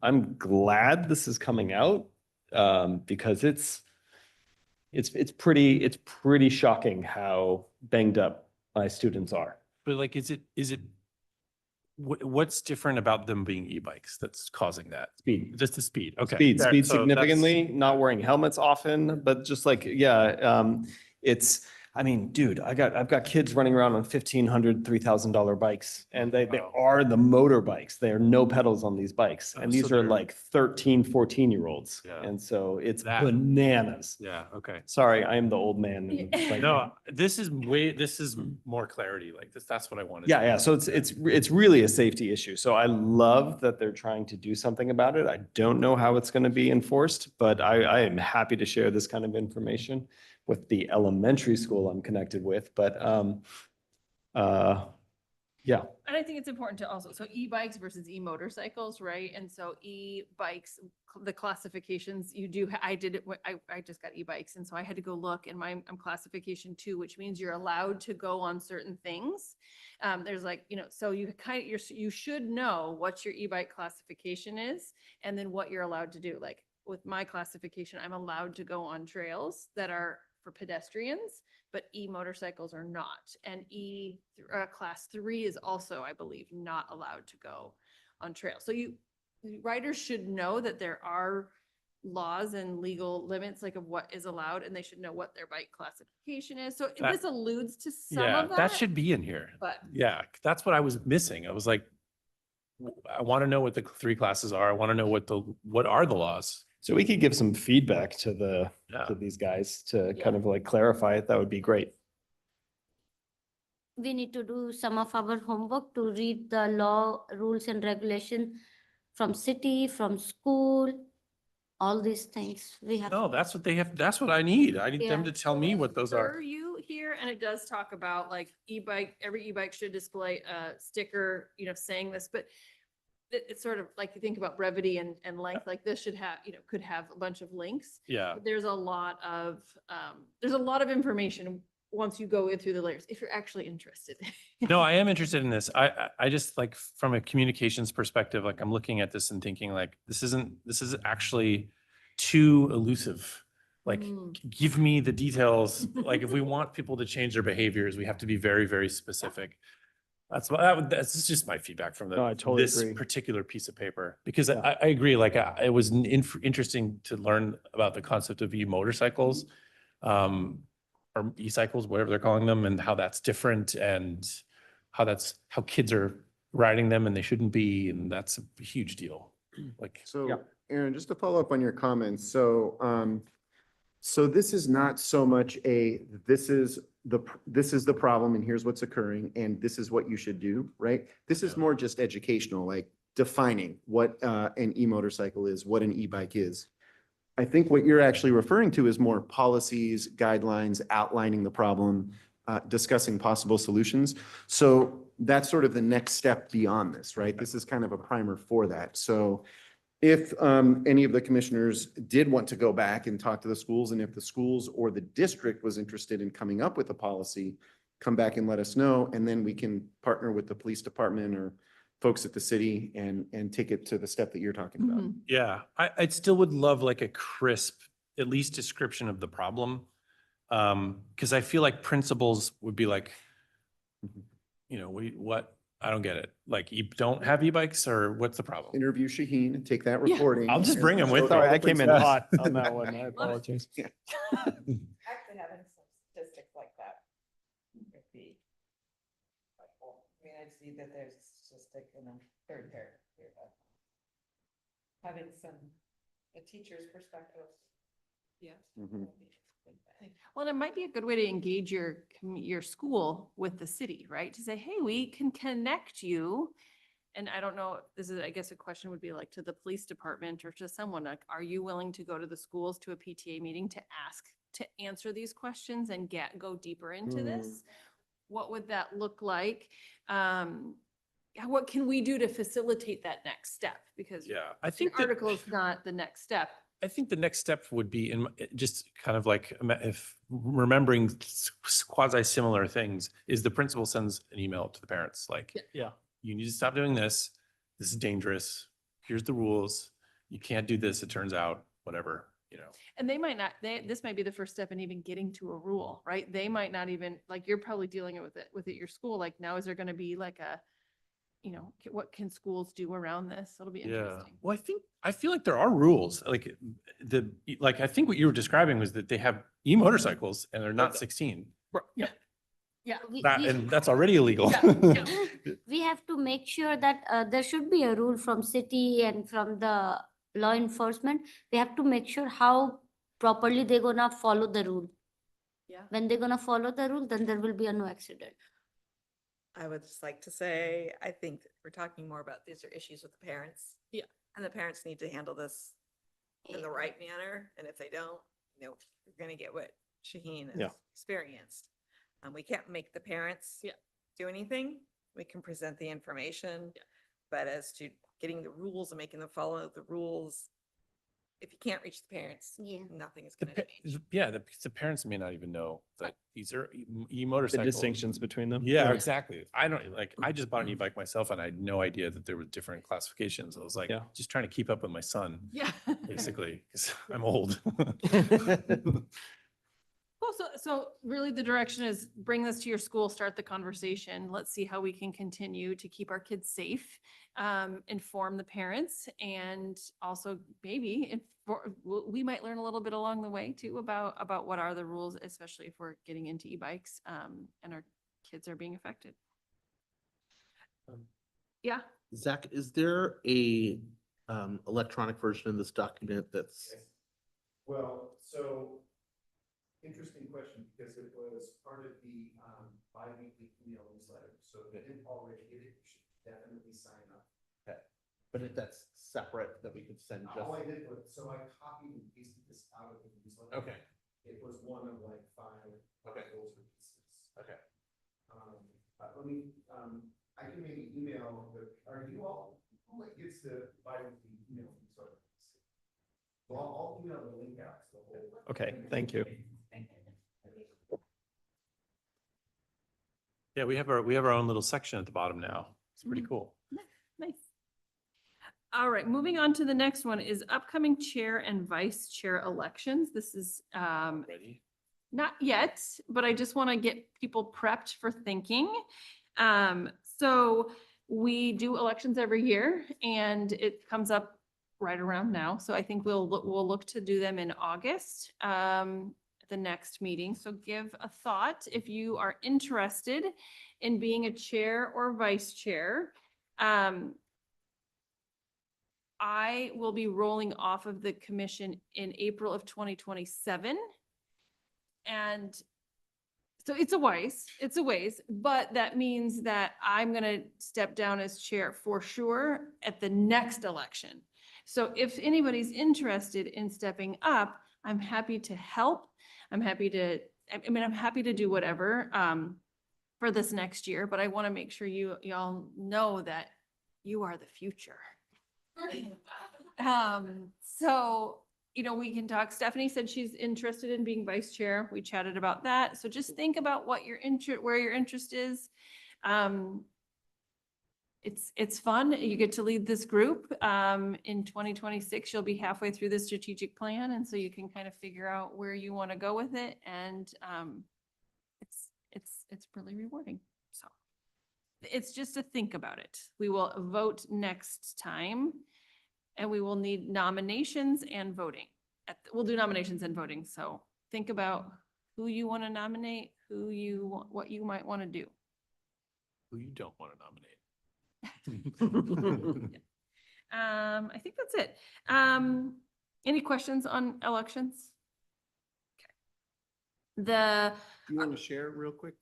I'm glad this is coming out because it's pretty shocking how banged up my students are. But like, is it, what's different about them being e-bikes that's causing that? Speed. Just the speed, okay. Speed So that's- significantly, not wearing helmets often, but just like, I mean, dude, I've got kids running around on $1,500, $3,000 bikes, and they Wow. are the motorbikes. There are no pedals on these bikes. Oh, And so these are they're- like 13, 14-year-olds. Yeah. And so it's That- bananas. Yeah, okay. Sorry, I am the old man. and, like, No, this is more clarity, like that's what I wanted. Yeah, so it's really a safety issue. So I love that they're trying to do something about it. I don't know how it's going to be enforced, but I am happy to share this kind of information with the elementary school I'm connected with. But yeah, And I think it's important to also, so e-bikes versus e-motorcycles, right? And so e-bikes, the classifications you do, I did it, I just got e-bikes. And so I had to go look and I'm classification 2, which means you're allowed to go on certain things. There's like, so you kind of, you should know what your e-bike classification is and then what you're allowed to do. Like with my classification, I'm allowed to go on trails that are for pedestrians, but e-motorcycles are not. And class 3 is also, I believe, not allowed to go on trails. So riders should know that there are laws and legal limits like of what is allowed, and they should know what their bike classification is. So That- this alludes to some Yeah, of that. that should be in here. But Yeah, that's what I was missing. I was like, I want to know what the 3 classes are. I want to know what are the laws? So we could give some feedback to Yeah. to these guys to Yeah. kind of like clarify it. That would be great. We need to do some of our homework to read the law, rules and regulation from city, from school, all these things. We have. No, that's what they have. That's what I need. I need them Yeah. to tell me what those are. For you here, and it does talk about like every e-bike should display a sticker, saying this, but it's sort of like you think about brevity and length, like this should have, could have a bunch of links. Yeah. But there's a lot of information once you go in through the layers, if you're actually interested. No, I am interested in this. I just like from a communications perspective, like I'm looking at this and thinking like, this is actually too elusive. Like, Mm. give me the details. Like if we want people to change their behaviors, we have to be very, very specific. That's just my feedback from No, I totally this agree. particular piece of paper. Because Yeah. I agree, like it was interesting to learn about the concept of e-motorcycles. Or e-cycles, whatever they're calling them, and how that's different and how kids are riding them and they shouldn't be, and that's a huge deal. Like, So, Aaron, just to follow up on your comments, so this is not so much this is the problem and here's what's occurring and this is what you should do, right? This is Yeah. more just educational, like defining what an e-motorcycle is, what an e-bike is. I think what you're actually referring to is more policies, guidelines, outlining the problem, discussing possible solutions. So that's sort of the next step beyond this, right? This is kind of a primer for that. So if any of the commissioners did want to go back and talk to the schools, and if the schools or the district was interested in coming up with a policy, come back and let us know, and then we can partner with the police department or folks at the city and take it to the step that you're talking about. Mhm. yeah, I still would love like a crisp, at least description of the problem. Because I feel like principals would be like, what? I don't get it. Like, you don't have e-bikes or what's the problem? Interview Shaheen and take that Yeah. recording. I'll just and bring him show with it me. all Sorry, I the came in principals. hot on that one. I apologize. Actually having some statistics like that would be helpful. I mean, I see that there's a statistic in the third paragraph here, but having a teacher's perspective. Yes. Mhm. Well, it might be a good way to engage your school with the city, right? To say, hey, we can connect you. And I don't know, I guess a question would be like to the police department or to someone, like, are you willing to go to the schools to a PTA meeting to answer these questions and go deeper into this? What would that look like? What can we do to facilitate that next step? Because Yeah, I the think that- article is not the next step. I think the next step would be just kind of like if remembering quasi similar things is the principal sends an email to the parents like, Yeah. you need to stop doing this. This is dangerous. Here's the rules. You can't do this, it turns out, whatever, And they might not, this might be the first step in even getting to a rule, right? They might not even, like, you're probably dealing with it at your school. Like, now is there going to be like what can schools do around this? It'll be Yeah. interesting. Well, I feel like there are rules. Like I think what you were describing was that they have e-motorcycles and they're not 16. Yeah. And that's already illegal. Yeah. We have to make sure that there should be a rule from city and from the law enforcement. We have to make sure how properly they're gonna follow the rule. Yeah. When they're gonna follow the rule, then there will be no accident. I would just like to say, I think we're talking more about these are issues with the parents. Yeah. And the parents need to handle this in the right manner, and if they don't, you're gonna get what Shaheen Yeah. has experienced. We can't make the parents Yeah. do anything. We can present the information. Yeah. But as to getting the rules and making them follow the rules, if you can't reach the parents, Yeah. nothing is The gonna change. Yeah, the parents may not even know that these are The e-motorcycles. distinctions between them. Yeah, exactly. I don't, like, I just bought an e-bike myself and I had no idea that there were different classifications. I was like, Yeah. just trying to keep up with my son, Yeah. basically, because I'm old. Cool. So really the direction is bring this to your school, start the conversation. Let's see how we can continue to keep our kids safe, inform the parents, and also maybe we might learn a little bit along the way too about what are the rules, especially if we're getting into e-bikes, and our kids are being affected. Yeah. Zach, is there a electronic version of this document that's? Well, so interesting question, because it was part of the bi-weekly email newsletter. So if you didn't already get it, you should definitely sign up. But if that's separate, that we could send just. All I did was, so I copied and pasted this out of the newsletter. Okay. It was one of like 5 Okay. articles or pieces. Okay. Let me, I can maybe email, are you all, who like gets the bi-weekly email newsletter? Well, I'll email the link out to the whole. Okay, thank you. Yeah, we have our own little section at the bottom now. It's pretty cool. Nice. All right, moving on to the next one is upcoming chair and vice chair elections. This is, Ready? not yet, but I just want to get people prepped for thinking. So we do elections every year and it comes up right around now. So I think we'll look to do them in August, the next meeting. So give a thought if you are interested in being a chair or vice chair. I will be rolling off of the commission in April of 2027. And so it's a ways, but that means that I'm gonna step down as chair for sure at the next election. So if anybody's interested in stepping up, I'm happy to help. I'm happy to, I'm happy to do whatever, for this next year, but I want to make sure y'all know that you are the future. So, we can talk. Stephanie said she's interested in being vice chair. We chatted about that. So just think about what where your interest is. It's fun. You get to lead this group. In 2026, you'll be halfway through the strategic plan. And so you can kind of figure out where you want to go with it. And, it's really rewarding. So it's just to think about it. We will vote next time. And we will need nominations and voting. We'll do nominations and voting. So think about who you want to nominate, what you might want to do. Who you don't want to nominate. I think that's it. Any questions on elections? Okay. Do you want to share real quick,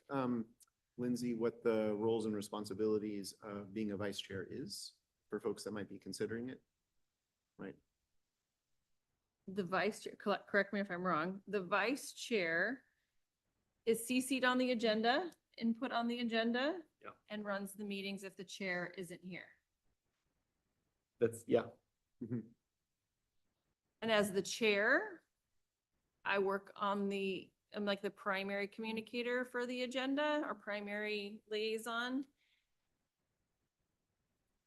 Lindsay, what the roles and responsibilities of being a vice chair is for folks that might be considering it? Right. The vice chair, correct me if I'm wrong, the vice chair is CC'd on the agenda, input on the agenda, Yeah. and runs the meetings if the chair isn't here. That's, yeah. Mhm. And as the chair, I work I'm like the primary communicator for the agenda, our primary liaison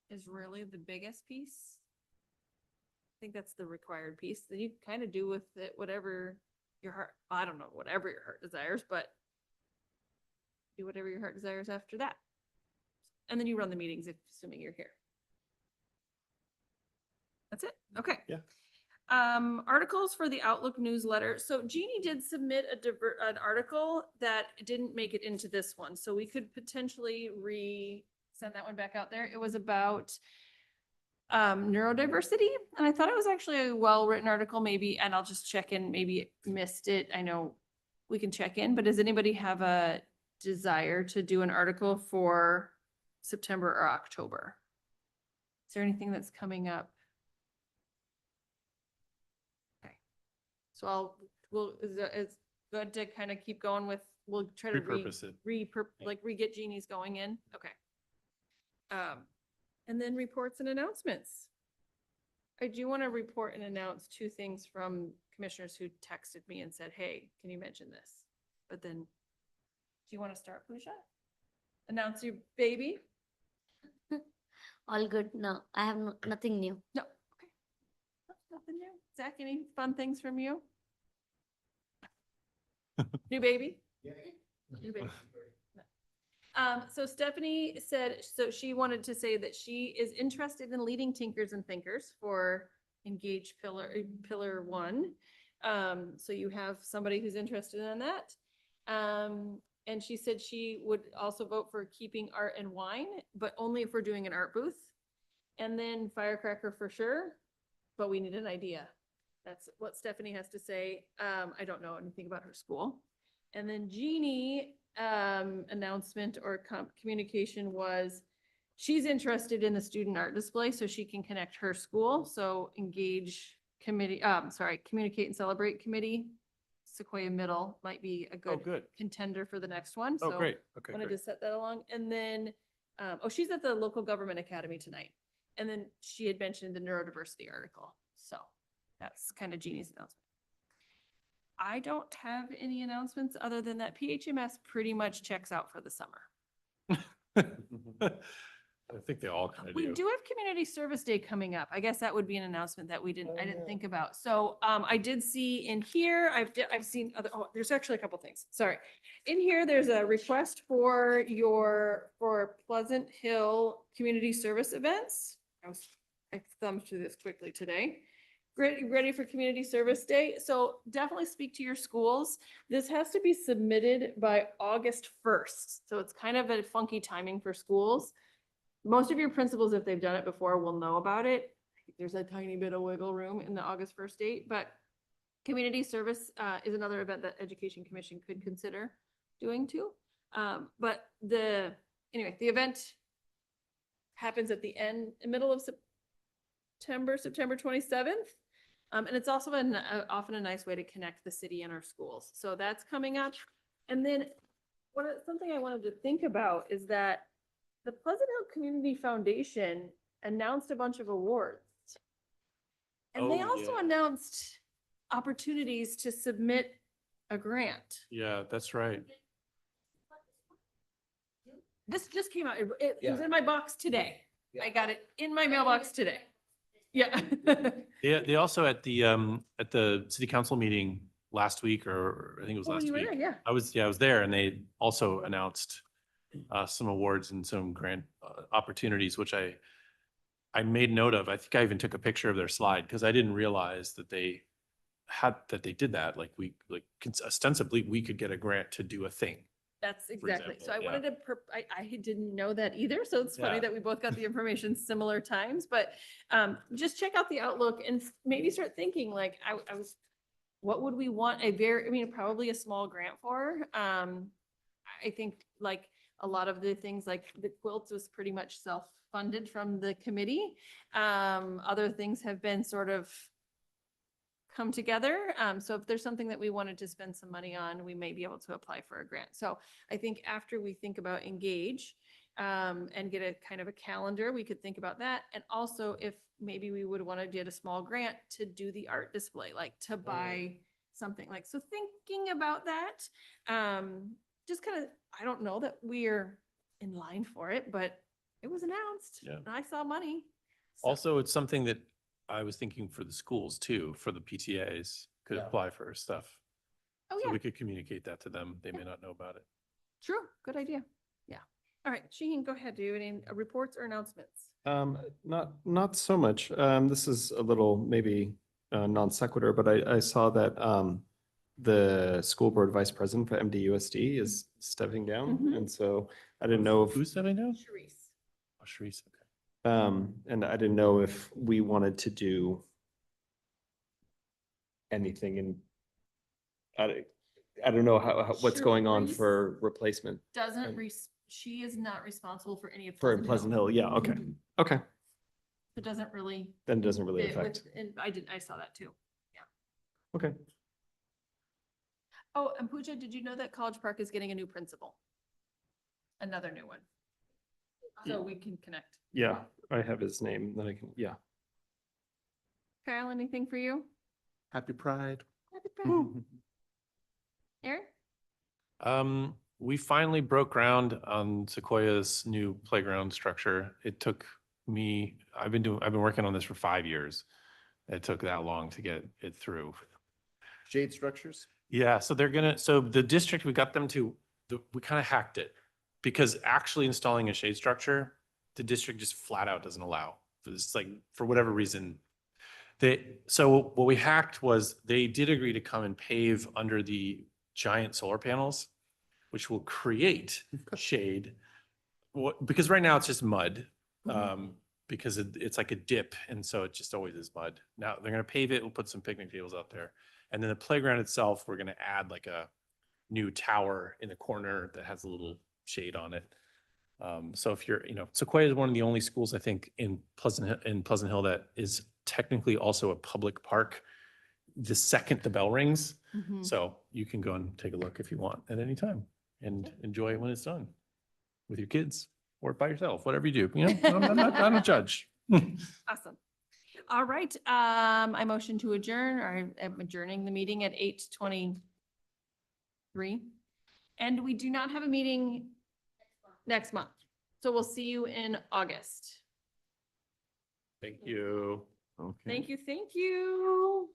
is really the biggest piece. I think that's the required piece that you kind of do with it, whatever your heart, I don't know, whatever your heart desires, but do whatever your heart desires after that. And then you run the meetings assuming you're here. That's it. Okay. Yeah. Articles for the Outlook newsletter. So Jeannie did submit an article that didn't make it into this one. So we could potentially send that one back out there. It was about neurodiversity. And I thought it was actually a well-written article maybe, and I'll just check in, maybe missed it. I know we can check in, but does anybody have a desire to do an article for September or October? Is there anything that's coming up? Okay. So it's good to kind of keep going with, we'll try to Repurpose it. re-get Jeannie's going in. Okay. And then reports and announcements. I do want to report and announce two things from commissioners who texted me and said, hey, can you mention this? But then, do you want to start, Pooja? Announce your baby? All good. No, I have nothing new. No, okay. Nothing new. Zach, any fun things from you? New baby? New baby. So Stephanie said, so she wanted to say that she is interested in leading Tinkers and Thinkers for Engage Pillar 1. So you have somebody who's interested in that. And she said she would also vote for keeping art and wine, but only if we're doing an art booth. And then firecracker for sure, but we need an idea. That's what Stephanie has to say. I don't know anything about her school. And then Jeannie, announcement or communication was, she's interested in the student art display so she can connect her school. So Engage committee, Communicate and Celebrate committee. Sequoia Middle might be a Oh, good good. contender for the next one. Oh, So great. Okay, wanted great. to set that along. And then, she's at the local government academy tonight. And then she had mentioned the neurodiversity article. So that's kind of Jeannie's announcement. I don't have any announcements other than that PHMS pretty much checks out for the summer. I think they all kind of We do. do have Community Service Day coming up. I guess that would be an announcement that I didn't think about. So I did see in here, I've seen other, there's actually a couple things. Sorry. In here, there's a request for Pleasant Hill Community Service events. I thumbed through this quickly today. Ready for Community Service Day. So definitely speak to your schools. This has to be submitted by August 1st. So it's kind of a funky timing for schools. Most of your principals, if they've done it before, will know about it. There's a tiny bit of wiggle room in the August 1st date, but community service is another event that Education Commission could consider doing too. But the event happens at the middle of September 27th. And it's also often a nice way to connect the city and our schools. So that's coming up. And then something I wanted to think about is that the Pleasant Hill Community Foundation announced a bunch of awards. And they Oh, also yeah. announced opportunities to submit a grant. Yeah, that's right. This just came out. It was in my box today. I got it in my mailbox today. Yeah. They also at the city council meeting last week, or I think it was Oh, last you were week. there, yeah. I was there, and they also announced some awards and some grant opportunities, which I made note of. I think I even took a picture of their slide because I didn't realize that they did that. Like ostensibly we could get a grant to do a thing. That's exactly. So I example, yeah. wanted to, I didn't know that either. So it's funny Yeah. that we both got the information similar times, but just check out the Outlook and maybe start thinking like, what would we want probably a small grant for? I think like a lot of the things like the quilts was pretty much self-funded from the committee. Other things have been sort of come together. So if there's something that we wanted to spend some money on, we may be able to apply for a grant. So I think after we think about Engage and get a kind of a calendar, we could think about that. And also if maybe we would want to get a small grant to do the art display, like to buy something like, so thinking about that, just kind of, I don't know that we're in line for it, but it was announced. Yeah. And I saw money. So- Also, it's something that I was thinking for the schools too, for the PTAs could Yeah. apply for stuff. Oh, So yeah. we could communicate that to them. They may not know about it. True, good idea. Yeah. All right, Shaheen, go ahead. Do you have any reports or announcements? Not so much. This is a little maybe non sequitur, but I saw that the school board vice president for MDUSD is stepping down. Mhm. And so I didn't know if, Who's stepping down? Sharice. Oh, Sharice, okay. and I didn't know if we wanted to do anything in, I don't know what's going on Sharice for replacement Doesn't, And- she is not responsible for any of for Pleasant Hill. Yeah, okay, Mhm. okay. It doesn't really. Then it doesn't really fit with- affect. And I saw that too. Okay. Oh, and Pooja, did you know that College Park is getting a new principal? Another new one. So we can connect. Yeah, I have his name, then I can, yeah. Kyle, anything for you? Happy Pride. Happy Pride. Aaron? We finally broke ground on Sequoia's new playground structure. It took me, I've been working on this for 5 years. It took that long to get it through. Shade structures? Yeah, so so the district, we got them to, we kind of hacked it. Because actually installing a shade structure, the district just flat out doesn't allow. It's like, for whatever reason. So what we hacked was they did agree to come and pave under the giant solar panels, which will create shade. Because right now it's just mud. Because it's like a dip, and so it just always is mud. Now they're gonna pave it, we'll put some picnic tables out there. And then the playground itself, we're gonna add like a new tower in the corner that has a little shade on it. So if you're, Sequoia is one of the only schools, I think, in Pleasant Hill that is technically also a public park. The second the bell rings, Mhm. so you can go and take a look if you want at any time and enjoy it when it's done with your kids or by yourself, whatever you do. I don't judge. Awesome. All right, I motion to adjourn, or I'm adjourning the meeting at 8:23. And we do not have a meeting next month. So we'll see you in August. Thank you. Okay. Thank you, thank you.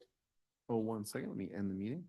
Oh, 1 second, let me end the meeting.